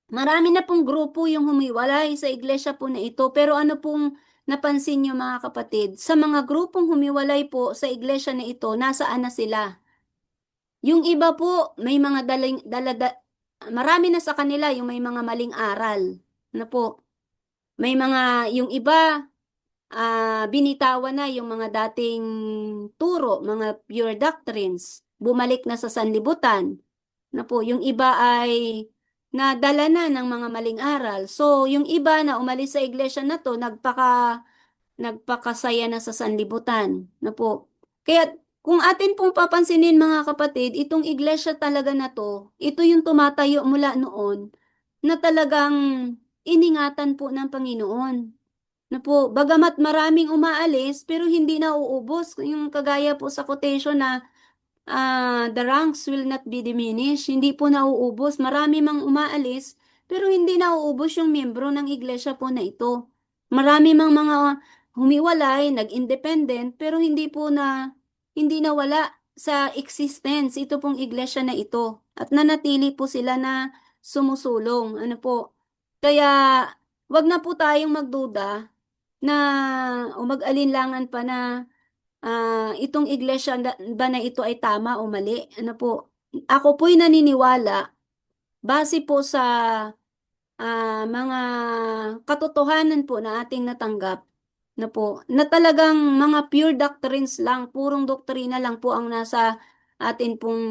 Marami na pong grupo yung humiwalay sa iglesia po na ito. Pero ano pong napansin nyo mga kapatid? Sa mga grupong humiwalay po sa iglesia na ito, nasaan na sila? Yung iba po, may mga marami na sa kanila yung may mga maling aral. Ano po? May mga, yung iba, binitawan na yung mga dating turo, mga pure doctrines. Bumalik na sa sanlibutan na po, yung iba ay nadala na ng mga maling aral. So, yung iba na umalis sa iglesia na to, nagpakasaya na sa sanlibutan na po. Kaya, kung atin pong papansinin mga kapatid, itong iglesia talaga na to, ito yung tumatayo mula noon na talagang iningatan po ng Panginoon. Na po, bagamat maraming umaalis, pero hindi na uubos. Yung kagaya po sa quotation na the ranks will not be diminished. Hindi po nauubos. Marami mang umaalis, pero hindi nauubos yung miyembro ng iglesia po na ito. Marami mang mga humiwalay, nag-independent, pero hindi nawala sa existence ito pong iglesia na ito. At nanatili po sila na sumusulong. Ano po? Kaya, wag na po tayong magduda na o mag-alinlangan pa na itong iglesia ba na ito ay tama o mali? Ano po? Ako po'y naniniwala base po sa mga katotohanan po na ating natanggap na po, na talagang mga pure doctrines lang, purong doktrina lang po ang nasa atin pong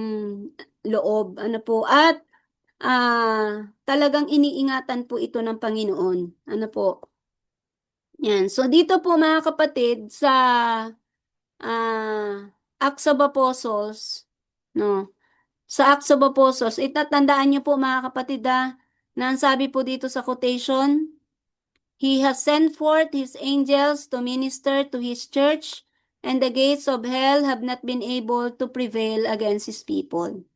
loob. Ano po? At talagang iniingatan po ito ng Panginoon. Ano po? Yan. So dito po mga kapatid sa Acts of Apostles, no? Sa Acts of Apostles, itatandaan niyo po mga kapatid na ang sabi po dito sa quotation, He has sent forth His angels to minister to His church, and the gates of hell have not been able to prevail against His people.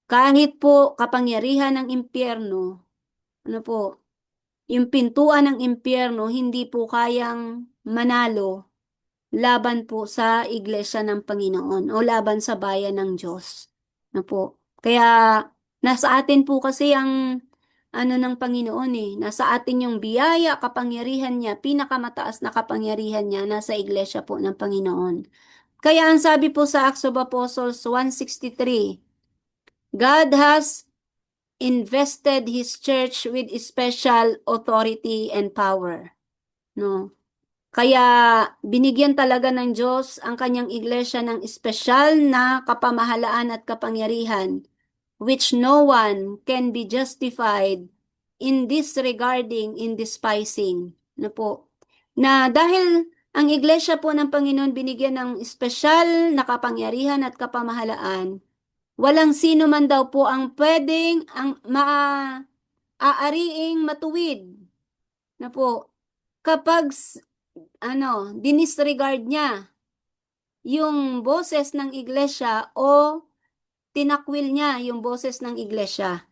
Kahit po kapangyarihan ng impyerno, ano po, yung pintuan ng impyerno hindi po kayang manalo laban po sa iglesia ng Panginoon o laban sa bayan ng Diyos. Na po. Kaya nasa atin po kasi ang ano ng Panginoon nasa atin yung biyaya, kapangyarihan niya, pinakamataas na kapangyarihan niya nasa iglesia po ng Panginoon. Kaya ang sabi po sa Acts of Apostles 1:63, God has invested His church with special authority and power. No? Kaya binigyan talaga ng Diyos ang kanyang iglesia ng espesyal na kapamahalaan at kapangyarihan, which no one can be justified in disregarding, in despising. Na po. Na dahil ang iglesia po ng Panginoon binigyan ng espesyal na kapangyarihan at kapamahalaan, walang sino man daw po ang pwedeng ang maaariing matuwid. Na po. Kapag dinisregard niya yung boses ng iglesia o tinakwil niya yung boses ng iglesia.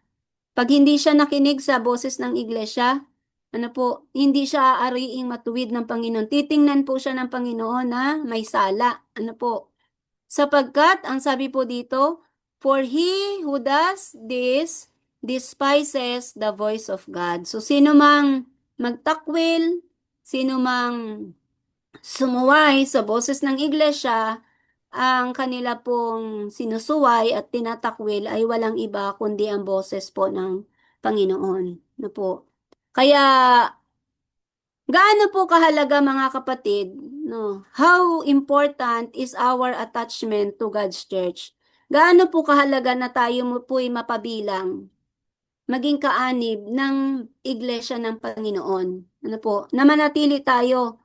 Pag hindi siya nakinig sa boses ng iglesia, ano po, hindi siya aariing matuwid ng Panginoon. Titingnan po siya ng Panginoon na may sala. Ano po? Sapagkat, ang sabi po dito, for he who does this despises the voice of God. So, sino mang magtakwil, sino mang sumuway sa boses ng iglesia, ang kanila pong sinusuway at tinatakwil ay walang iba kundi ang boses po ng Panginoon. No po. Kaya gaano po kahalaga mga kapatid, no? How important is our attachment to God's church? Gaano po kahalaga na tayo mo po'y mapabilang, maging kaanib ng iglesia ng Panginoon? Ano po? Na manatili tayo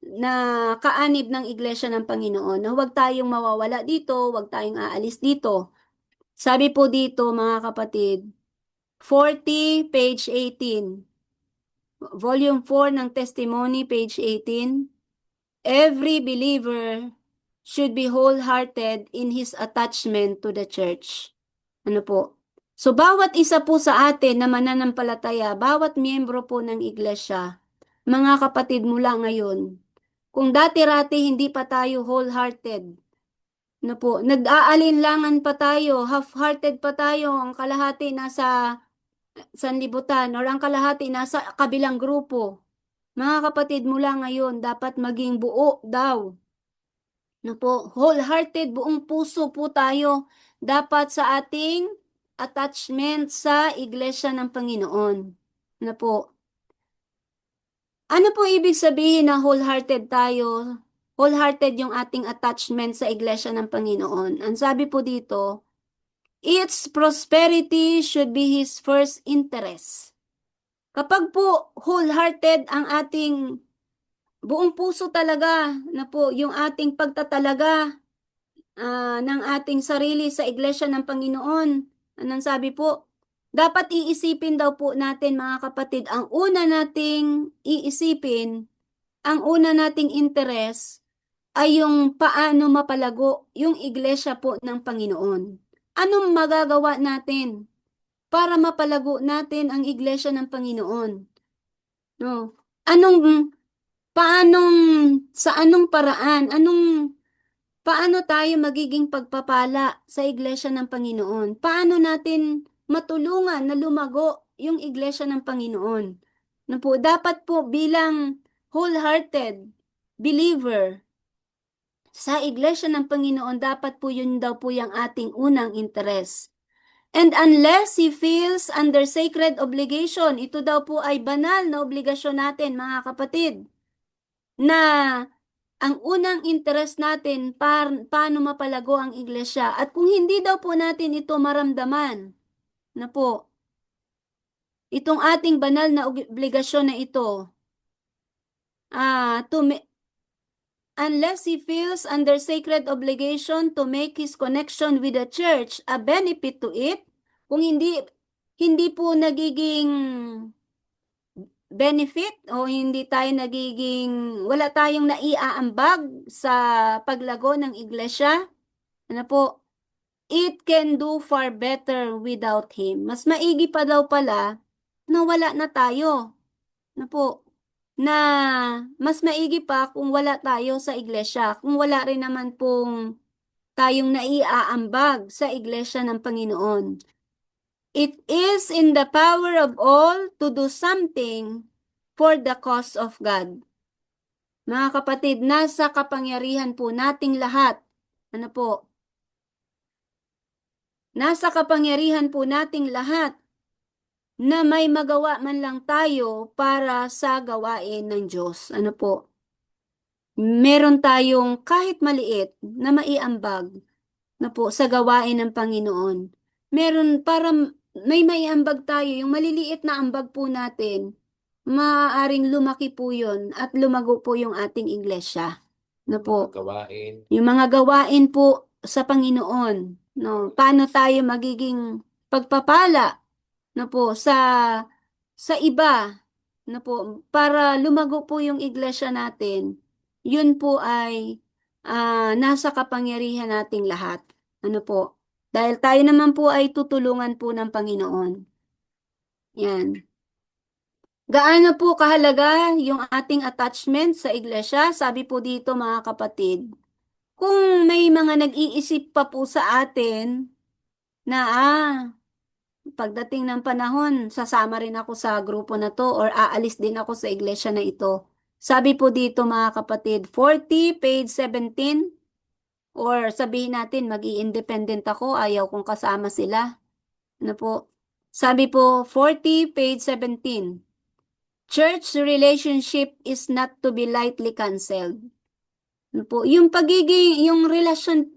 na kaanib ng iglesia ng Panginoon. Na huwag tayong mawawala dito, huwag tayong aalis dito. Sabi po dito mga kapatid, 40 page 18. Volume 4 ng Testimony, page 18. Every believer should be wholehearted in his attachment to the church. Ano po? So, bawat isa po sa atin na mananampalataya, bawat miyembro po ng iglesia, mga kapatid mula ngayon, kung dati-rati hindi pa tayo wholehearted, ano po, nag-aalinlangan pa tayo, half-hearted pa tayo, ang kalahati nasa sanlibutan or ang kalahati nasa kabilang grupo. Mga kapatid, mula ngayon, dapat maging buo daw. Na po, wholehearted, buong puso po tayo dapat sa ating attachment sa Iglesia ng Panginoon. Na po, ano po ibig sabihin na wholehearted tayo? Wholehearted yung ating attachment sa Iglesia ng Panginoon. Ang sabi po dito, its prosperity should be His first interest. Kapag po wholehearted ang ating buong puso talaga na po yung ating pagtatalaga ng ating sarili sa Iglesia ng Panginoon. Anong sabi po? Dapat iisipin daw po natin mga kapatid, ang una nating iisipin, ang una nating interes ay yung paano mapalago yung Iglesia po ng Panginoon. Anong magagawa natin para mapalago natin ang Iglesia ng Panginoon? No? Paanong, sa anong paraan, paano tayo magiging pagpapala sa Iglesia ng Panginoon? Paano natin matulungan na lumago yung Iglesia ng Panginoon? Na po, dapat po bilang wholehearted believer sa Iglesia ng Panginoon, dapat po yun daw po yung ating unang interes. And unless he feels under sacred obligation, ito daw po ay banal na obligasyon natin mga kapatid, na ang unang interest natin paano mapalago ang iglesia. At kung hindi daw po natin ito maramdaman, na po, itong ating banal na obligasyon na ito, unless he feels under sacred obligation to make his connection with the church a benefit to it, kung hindi po nagiging benefit o hindi tayo wala tayong naiaambag sa paglago ng iglesia, ano po, it can do far better without him. Mas maigi pa daw pala na wala na tayo. Ano po, na mas maigi pa kung wala tayo sa iglesia, kung wala rin naman pong tayong naiaambag sa iglesia ng Panginoon. It is in the power of all to do something for the cause of God. Mga kapatid, nasa kapangyarihan po nating lahat. Ano po? Nasa kapangyarihan po nating lahat na may magawa man lang tayo para sa gawain ng Diyos. Ano po? Meron tayong kahit maliit na maiambag na po sa gawain ng Panginoon. Meron para may maiambag tayo, yung maliliit na ambag po natin, maaaring lumaki po yun at lumago po yung ating iglesia. Na po? Gawain. Yung mga gawain po sa Panginoon. No? Paano tayo magiging pagpapala na po sa iba na po para lumago po yung iglesia natin. Yun po ay nasa kapangyarihan nating lahat. Ano po? Dahil tayo naman po ay tutulungan po ng Panginoon. Yan. Gaano po kahalaga yung ating attachment sa iglesia? Sabi po dito mga kapatid, kung may mga nag-iisip pa po sa atin na pagdating ng panahon, sasama rin ako sa grupo na to or aalis din ako sa iglesia na ito. Sabi po dito mga kapatid, 40, page 17, Or sabihin natin, mag-i-independent ako, ayaw kong kasama sila. Ano po? Sabi po, 40, page 17. Church relationship is not to be lightly canceled. Ano po? Yung relasyon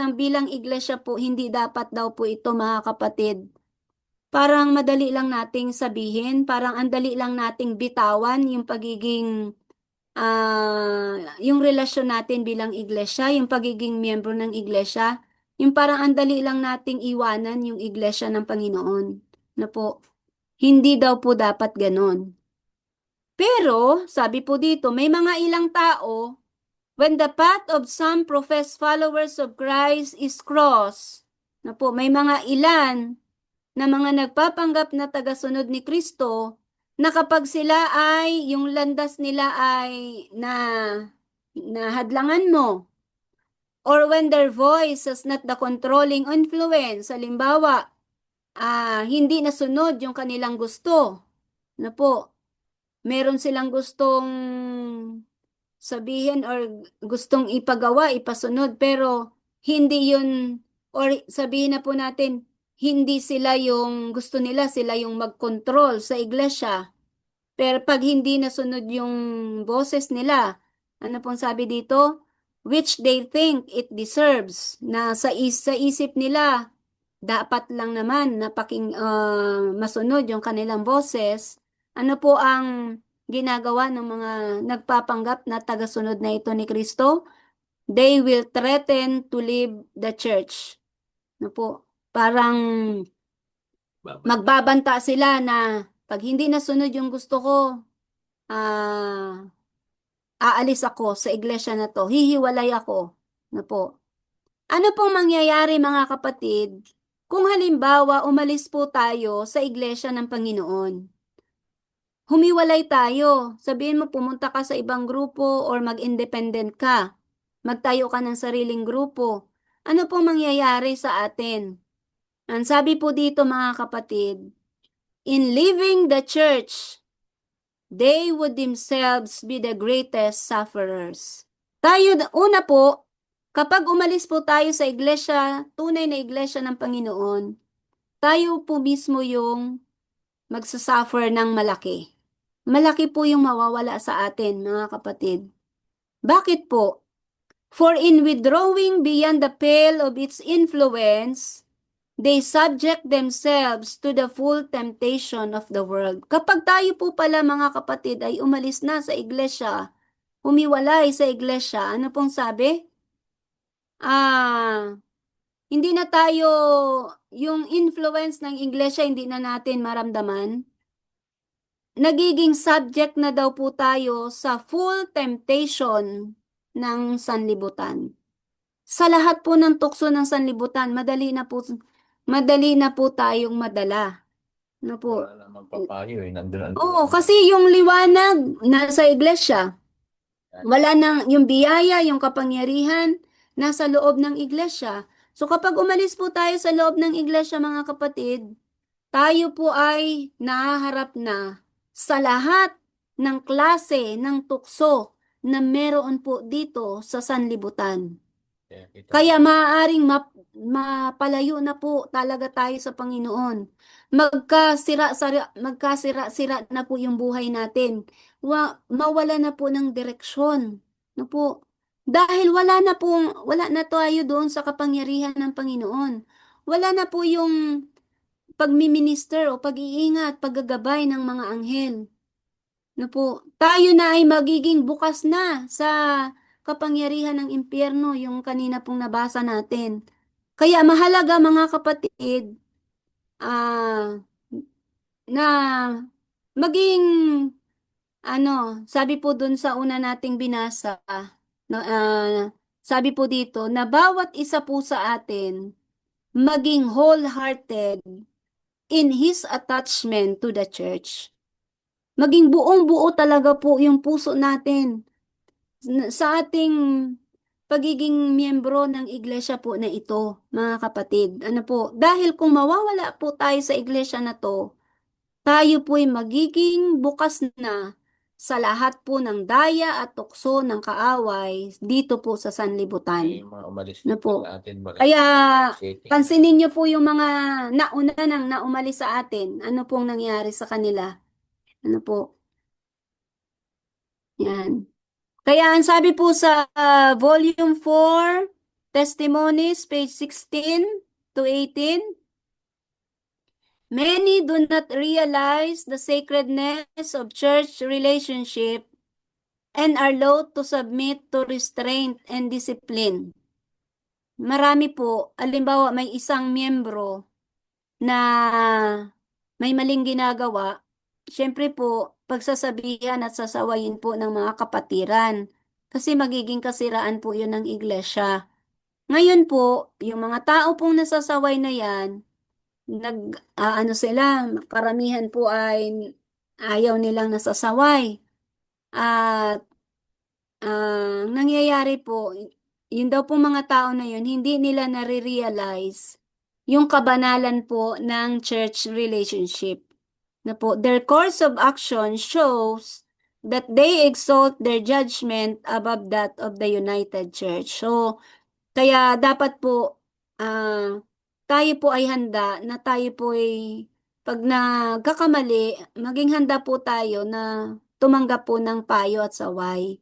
ng bilang iglesia po, hindi dapat daw po ito, mga kapatid. Parang madali lang nating sabihin, parang ang dali lang nating bitawan yung pagiging yung relasyon natin bilang iglesia, yung pagiging miyembro ng iglesia, yung parang ang dali lang nating iwanan yung iglesia ng Panginoon. Na po, hindi daw po dapat ganon. Pero, sabi po dito, may mga ilang tao, when the path of some professed followers of Christ is crossed, na po, may mga ilan na mga nagpapanggap na tagasunod ni Kristo, na kapag sila ay, yung landas nila ay nahadlangan mo, or when their voice is not the controlling influence, halimbawa, hindi nasunod yung kanilang gusto, na po, meron silang gustong sabihin or gustong ipagawa, ipasunod, pero hindi yun, or sabihin na po natin, hindi sila yung gusto nila, sila yung mag-control sa iglesia. Pero pag hindi nasunod yung boses nila, ano pong sabi dito? Which they think it deserves, na sa isip nila, dapat lang naman na masunod yung kanilang boses. Ano po ang ginagawa ng mga nagpapanggap na tagasunod na ito ni Kristo? They will threaten to leave the church. Ano po? Parang magbabanta sila na pag hindi nasunod yung gusto ko, ah, aalis ako sa iglesia na to, hihiwalay ako. Ano po? Ano pong mangyayari, mga kapatid, kung halimbawa umalis po tayo sa iglesia ng Panginoon? Humiwalay tayo. Sabihin mo, pumunta ka sa ibang grupo or mag-independent ka. Magtayo ka ng sariling grupo. Ano pong mangyayari sa atin? Ang sabi po dito, mga kapatid, in leaving the church, they would themselves be the greatest sufferers. Una po, kapag umalis po tayo sa iglesia, tunay na iglesia ng Panginoon, tayo po mismo yung magsasuffer ng malaki. Malaki po yung mawawala sa atin, mga kapatid. Bakit po? For in withdrawing beyond the pale of its influence, they subject themselves to the full temptation of the world. Kapag tayo po pala, mga kapatid, ay umalis na sa iglesia, humiwalay sa iglesia, ano pong sabi? Hindi na tayo, yung influence ng iglesia, hindi na natin maramdaman. Nagiging subject na daw po tayo sa full temptation ng sanlibutan. Sa lahat po ng tukso ng sanlibutan, madali na po tayong madala. Ano po? Wala namang papayo eh. Nandun ang Oo, kasi yung liwanag nasa iglesia. Wala nang yung biyaya, yung kapangyarihan nasa loob ng iglesia. So kapag umalis po tayo sa loob ng iglesia, mga kapatid, tayo po ay nahaharap na sa lahat ng klase ng tukso na meron po dito sa sanlibutan. Kaya maaaring mapalayo na po talaga tayo sa Panginoon. Magkasira-sira na po yung buhay natin. Mawala na po ng direksyon. No po? Dahil wala na tayo doon sa kapangyarihan ng Panginoon. Wala na po yung pagmiminister o pag-iingat, paggagabay ng mga anghel. No po? Tayo na ay magiging bukas na sa kapangyarihan ng impyerno, yung kanina pong nabasa natin. Kaya mahalaga, mga kapatid, ah, na maging, sabi po dun sa una nating binasa, no, sabi po dito, na bawat isa po sa atin, maging wholehearted in his attachment to the church. Maging buong-buo talaga po yung puso natin sa ating pagiging miyembro ng iglesia po na ito, mga kapatid. Ano po? Dahil kung mawawala po tayo sa iglesia na to, tayo po'y magiging bukas na sa lahat po ng daya at tukso ng kaaway dito po sa sanlibutan. Yung mga umalis Na dito po. sa atin, Kaya city. pansinin niyo po yung mga nauna nang naumalis sa atin. Ano pong nangyari sa kanila? Ano po? Yan. Kaya ang sabi po sa Volume 4, Testimonies, page 16 to 18, many do not realize the sacredness of church relationship and are loath to submit to restraint and discipline. Marami po, alimbawa may isang miyembro na may maling ginagawa, syempre po, pagsasabihan at sasawayin po ng mga kapatiran. Kasi magiging kasiraan po yun ng iglesia. Ngayon po, yung mga tao pong nasasaway na yan, ano sila, karamihan po ay ayaw nilang nasasaway. At nangyayari po, yun daw po mga tao na yun, hindi nila nare-realize yung kabanalan po ng church relationship. Na po, their course of action shows that they exalt their judgment above that of the united church. So, kaya dapat po, tayo po ay handa na tayo po ay pag nagkakamali, maging handa po tayo na tumanggap po ng payo at saway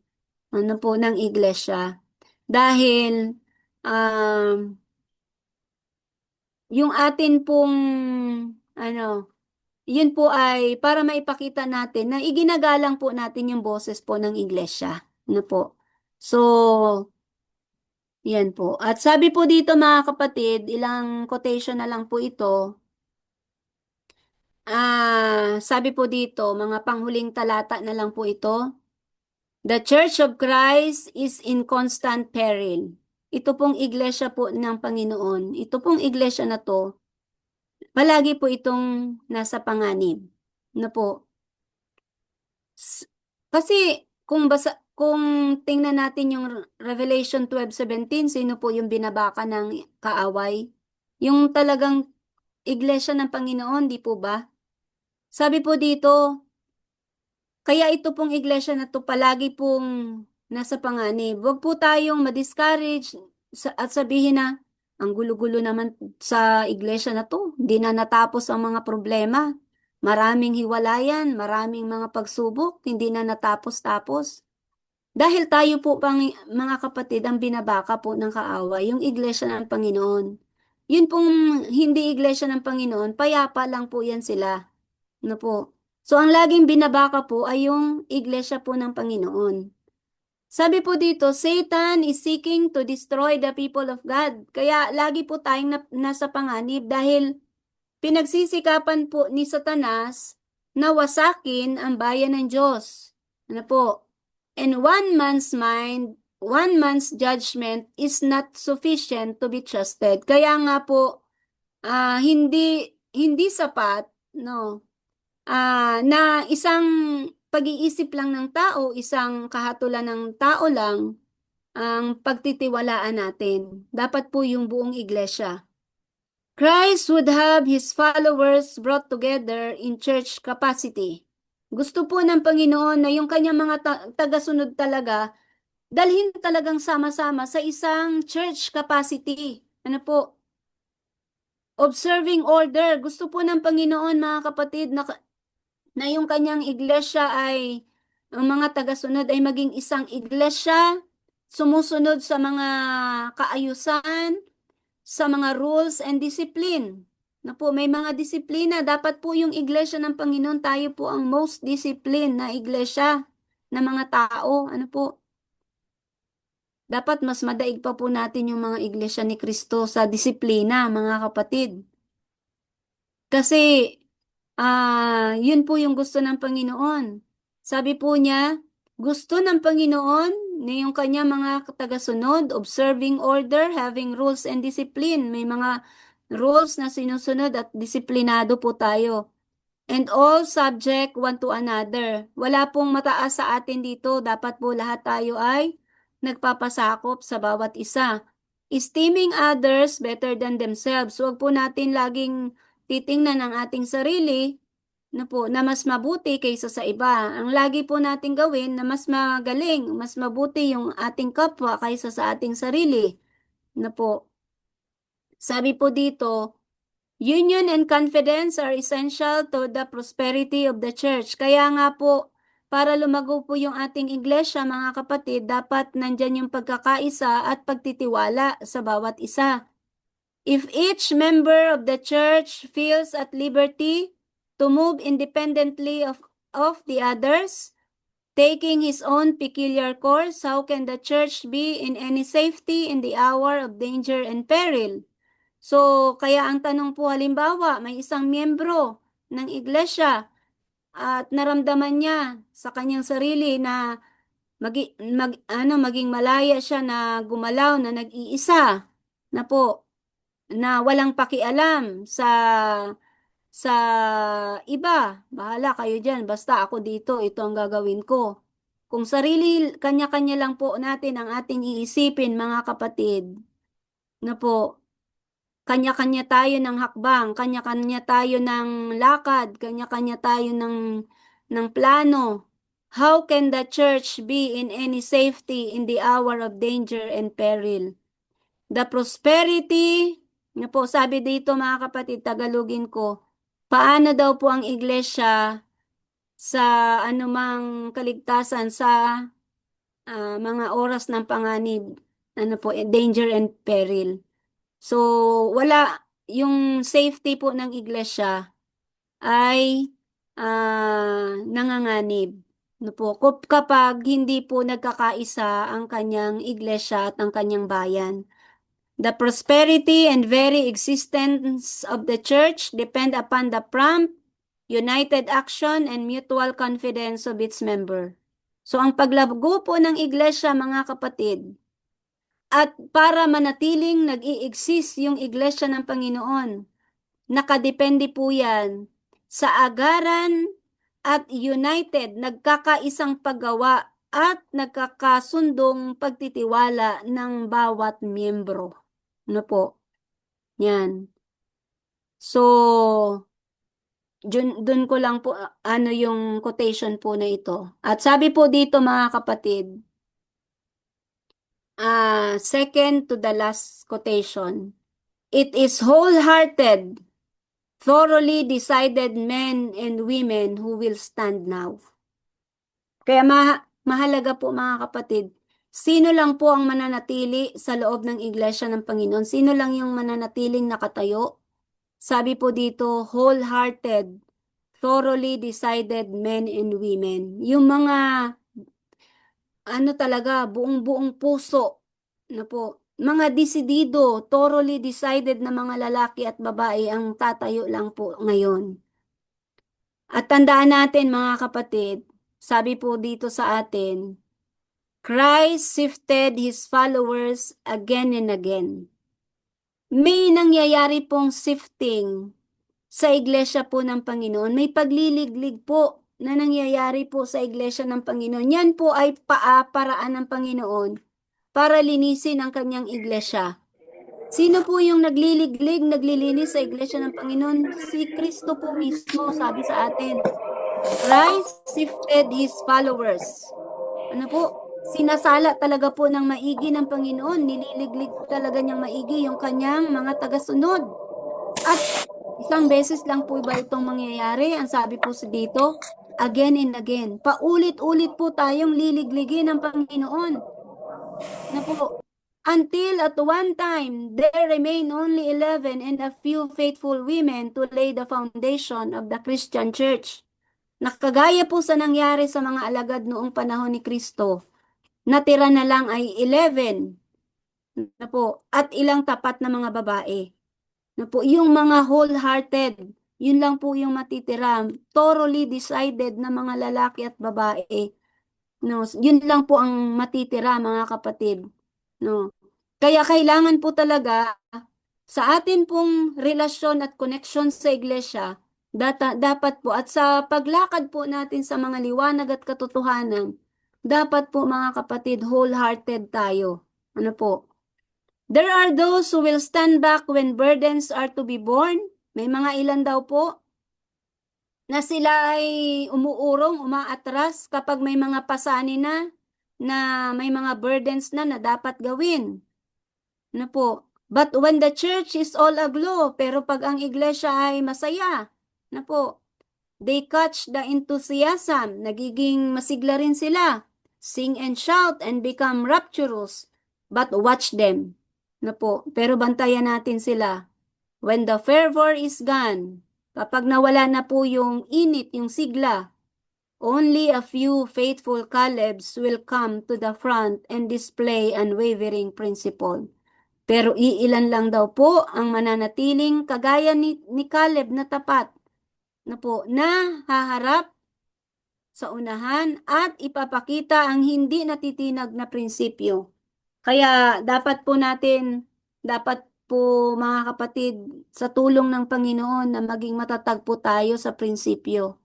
ano po ng iglesia. Dahil yung atin pong ano, yun po ay para maipakita natin na iginagalang po natin yung boses po ng iglesia. Ano po? So, yan po. At sabi po dito mga kapatid, ilang quotation na lang po ito. Sabi po dito, mga panghuling talata na lang po ito. The Church of Christ is in constant peril. Ito pong iglesia po ng Panginoon. Ito pong iglesia na to, palagi po itong nasa panganib. Na po. S- Kasi kung tingnan natin yung Revelation 12:17, sino po yung binabaka ng kaaway? Yung talagang iglesia ng Panginoon, di po ba? Sabi po dito, kaya ito pong iglesia na to palagi pong nasa panganib. Huwag po tayong ma-discourage at sabihin na ang gulo-gulo naman sa iglesia na to. Hindi na natapos ang mga problema. Maraming hiwalayan, maraming mga pagsubok, hindi na natapos-tapos. Dahil tayo po pang mga kapatid ang binabaka po ng kaaway, yung iglesia ng Panginoon. Yun pong hindi iglesia ng Panginoon, payapa lang po yan sila. Ano po? So, ang laging binabaka po ay yung iglesia po ng Panginoon. Sabi po dito, Satan is seeking to destroy the people of God. Kaya lagi po tayong nasa panganib dahil pinagsisikapan po ni Satanas na wasakin ang bayan ng Diyos. Ano po? And one man's mind, one man's judgment is not sufficient to be trusted. Kaya nga po, hindi sapat, no? Na isang pag-iisip lang ng tao, isang kahatulan ng tao lang ang pagtitiwalaan natin. Dapat po yung buong iglesia. Christ would have his followers brought together in church capacity. Gusto po ng Panginoon na yung kanyang mga tagasunod talaga, dalhin talagang sama-sama sa isang church capacity. Ano po? Observing order. Gusto po ng Panginoon, mga kapatid, na yung kanyang iglesia ay, ang mga tagasunod ay maging isang iglesia, sumusunod sa mga kaayusan, sa mga rules and discipline. Na po, may mga disiplina. Dapat po yung iglesia ng Panginoon, tayo po ang most disciplined na iglesia na mga tao. Ano po? Dapat mas madaig pa po natin yung mga iglesia ni Kristo sa disiplina, mga kapatid. Kasi yun po yung gusto ng Panginoon. Sabi po niya, gusto ng Panginoon na yung kanya mga tagasunod, observing order, having rules and discipline. May mga rules na sinusunod at disiplinado po tayo. And all subject one to another. Wala pong mataas sa atin dito. Dapat po lahat tayo ay nagpapasakop sa bawat isa. Esteeming others better than themselves. Huwag po natin laging titingnan ang ating sarili na po, na mas mabuti kaysa sa iba. Ang lagi po nating gawin na mas magaling, mas mabuti yung ating kapwa kaysa sa ating sarili. Na po, sabi po dito, union and confidence are essential to the prosperity of the church. Kaya nga po, para lumago po yung ating iglesia, mga kapatid, dapat nandyan yung pagkakaisa at pagtitiwala sa bawat isa. If each member of the church feels at liberty to move independently of the others, taking his own peculiar course, how can the church be in any safety in the hour of danger and peril? So, kaya ang tanong po halimbawa, may isang miyembro ng iglesia at naramdaman niya sa kanyang sarili na maging malaya siya na gumalaw na nag-iisa na po na walang pakialam sa iba. Bahala kayo diyan, basta ako dito, ito ang gagawin ko. Kung sarili, kanya-kanya lang po natin ang ating iisipin, mga kapatid, na po, kanya-kanya tayo ng hakbang, kanya-kanya tayo ng lakad, kanya-kanya tayo ng plano. How can the church be in any safety in the hour of danger and peril? The prosperity, na po sabi dito mga kapatid, Tagalogin ko, paano daw po ang iglesia sa anumang kaligtasan sa mga oras ng panganib, ano po, danger and peril. So, wala, yung safety po ng iglesia ay nanganganib. No po, kapag hindi po nagkakaisa ang kanyang iglesia at ang kanyang bayan. The prosperity and very existence of the church depend upon the prompt, united action, and mutual confidence of its member. So, ang paglago po ng iglesia, mga kapatid, at para manatiling nag-i-exist yung iglesia ng Panginoon, nakadepende po yan sa agaran at united, nagkakaisang paggawa at nagkakasundong pagtitiwala ng bawat miyembro. Ano po? Yan. So, dun ko lang po ano yung quotation po na ito. At sabi po dito mga kapatid, second to the last quotation, it is wholehearted, thoroughly decided men and women who will stand now. Kaya mahalaga po mga kapatid, sino lang po ang mananatili sa loob ng iglesia ng Panginoon? Sino lang yung mananatiling nakatayo? Sabi po dito, wholehearted, thoroughly decided men and women. Yung mga, ano talaga, buong-buong puso, na po, mga desidido, thoroughly decided na mga lalaki at babae ang tatayo lang po ngayon. At tandaan natin mga kapatid, sabi po dito sa atin, Christ sifted His followers again and again. May nangyayari pong sifting sa iglesia po ng Panginoon. May pagliliglig po na nangyayari po sa iglesia ng Panginoon. Yan po ay paraan ng Panginoon para linisin ang kanyang iglesia. Sino po yung nagliliglig, naglilinis sa iglesia ng Panginoon? Si Kristo po mismo, sabi sa atin. Christ sifted His followers. Ano po? Sinasala talaga po ng maigi ng Panginoon. Nililiglig talaga niyang maigi yung kanyang mga tagasunod. At isang beses lang po ba itong mangyayari? Ang sabi po sa dito, again and again. Paulit-ulit po tayong liligligin ng Panginoon. Na po, until at one time, there remain only 11 and a few faithful women to lay the foundation of the Christian church. Nakagaya po sa nangyari sa mga alagad noong panahon ni Kristo, natira na lang ay 11 na po, at ilang tapat na mga babae. Na po, yung mga wholehearted, yun lang po yung matitira, thoroughly decided na mga lalaki at babae. No, yun lang po ang matitira mga kapatid. No. Kaya kailangan po talaga sa atin pong relasyon at connection sa iglesia, dapat po at sa paglakad po natin sa mga liwanag at katotohanan, dapat po mga kapatid wholehearted tayo. Ano po? There are those who will stand back when burdens are to be borne. May mga ilan daw po na sila ay umuurong, umaatras kapag may mga pasanin na may mga burdens na dapat gawin. Ano po? But when the church is all aglow, pero pag ang iglesia ay masaya, ano po? They catch the enthusiasm, nagiging masigla rin sila. Sing and shout and become rapturous. But watch them. Ano po? Pero bantayan natin sila. When the fervor is gone, kapag nawala na po yung init, yung sigla, only a few faithful Calebs will come to the front and display unwavering principle. Pero iilan lang daw po ang mananatiling kagaya ni Caleb na tapat na haharap sa unahan at ipapakita ang hindi natitinag na prinsipyo. Kaya dapat po mga kapatid, sa tulong ng Panginoon na maging matatag po tayo sa prinsipyo.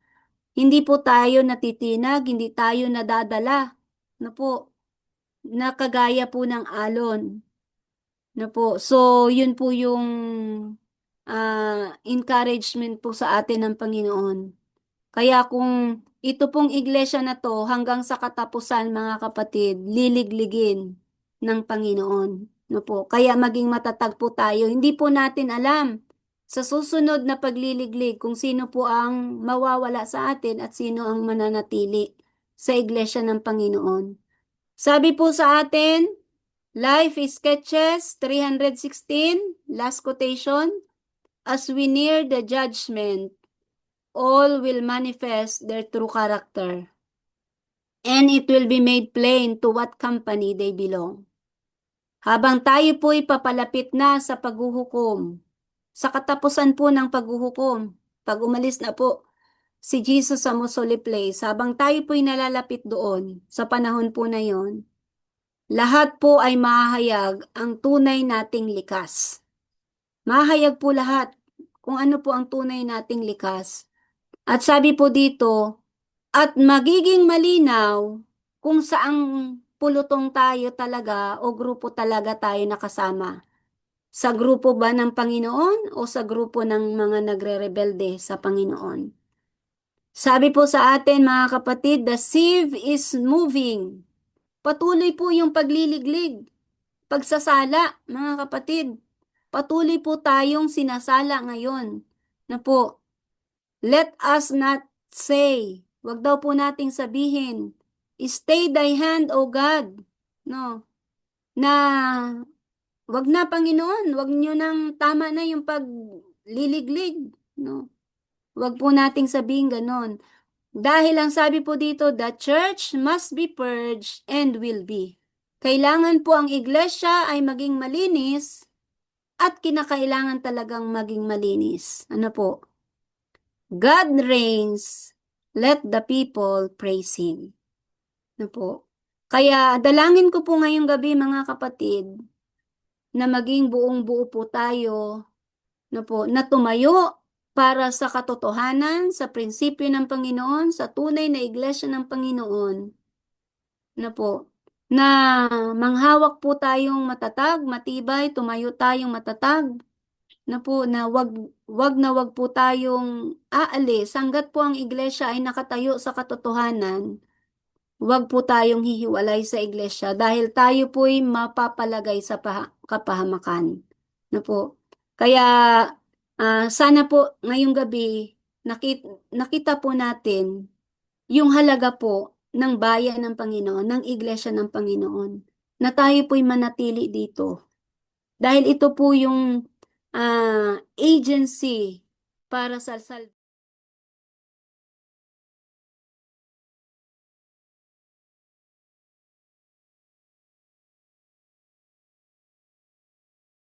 Hindi po tayo natitinag, hindi tayo nadadala, na kagaya po ng alon. So yun po yung encouragement po sa atin ng Panginoon. Kaya kung ito pong iglesia na to hanggang sa katapusan mga kapatid, liligligin ng Panginoon. Kaya maging matatag po tayo. Hindi po natin alam sa susunod na pagliliglig kung sino po ang mawawala sa atin at sino ang mananatili sa iglesia ng Panginoon. Sabi po sa atin, Life is Sketches 316, last quotation, as we near the judgment, all will manifest their true character, and it will be made plain to what company they belong. Habang tayo po'y papalapit na sa paghuhukom, sa katapusan po ng paghuhukom, pag umalis na po si Jesus sa Musoli Place, habang tayo po'y nalalapit doon, sa panahon po na yon, lahat po ay mahahayag ang tunay nating likas. Mahayag po lahat kung ano po ang tunay nating likas. At sabi po dito, at magiging malinaw kung saang pulutong tayo talaga o grupo talaga tayo nakasama. Sa grupo ba ng Panginoon o sa grupo ng mga nagre-rebelde sa Panginoon? Sabi po sa atin mga kapatid, the sieve is moving. Patuloy po yung pagliliglig, pagsasala mga kapatid. Patuloy po tayong sinasala ngayon. Let us not say, wag daw po nating sabihin, stay thy hand, O God. No, na wag na Panginoon, wag niyo nang tama na yung pagliliglig. No, wag po nating sabihin ganon. Dahil ang sabi po dito, the church must be purged and will be. Kailangan po ang iglesia ay maging malinis at kinakailangan talagang maging malinis. Ano po? God reigns, let the people praise Him. Ano po? Kaya dalangin ko po ngayong gabi mga kapatid, na maging buong buo po tayo, na tumayo para sa katotohanan, sa prinsipyo ng Panginoon, sa tunay na iglesia ng Panginoon, na po, na manghawak po tayong matatag, matibay, tumayo tayong matatag, na wag po tayong aalis hanggat po ang iglesia ay nakatayo sa katotohanan. Wag po tayong hihiwalay sa iglesia dahil tayo po'y mapapalagay sa kapahamakan. Kaya sana po ngayong gabi nakita po natin yung halaga po ng bayan ng Panginoon, ng iglesia ng Panginoon, na tayo po'y manatili dito. Dahil ito po yung agency para sa salvation.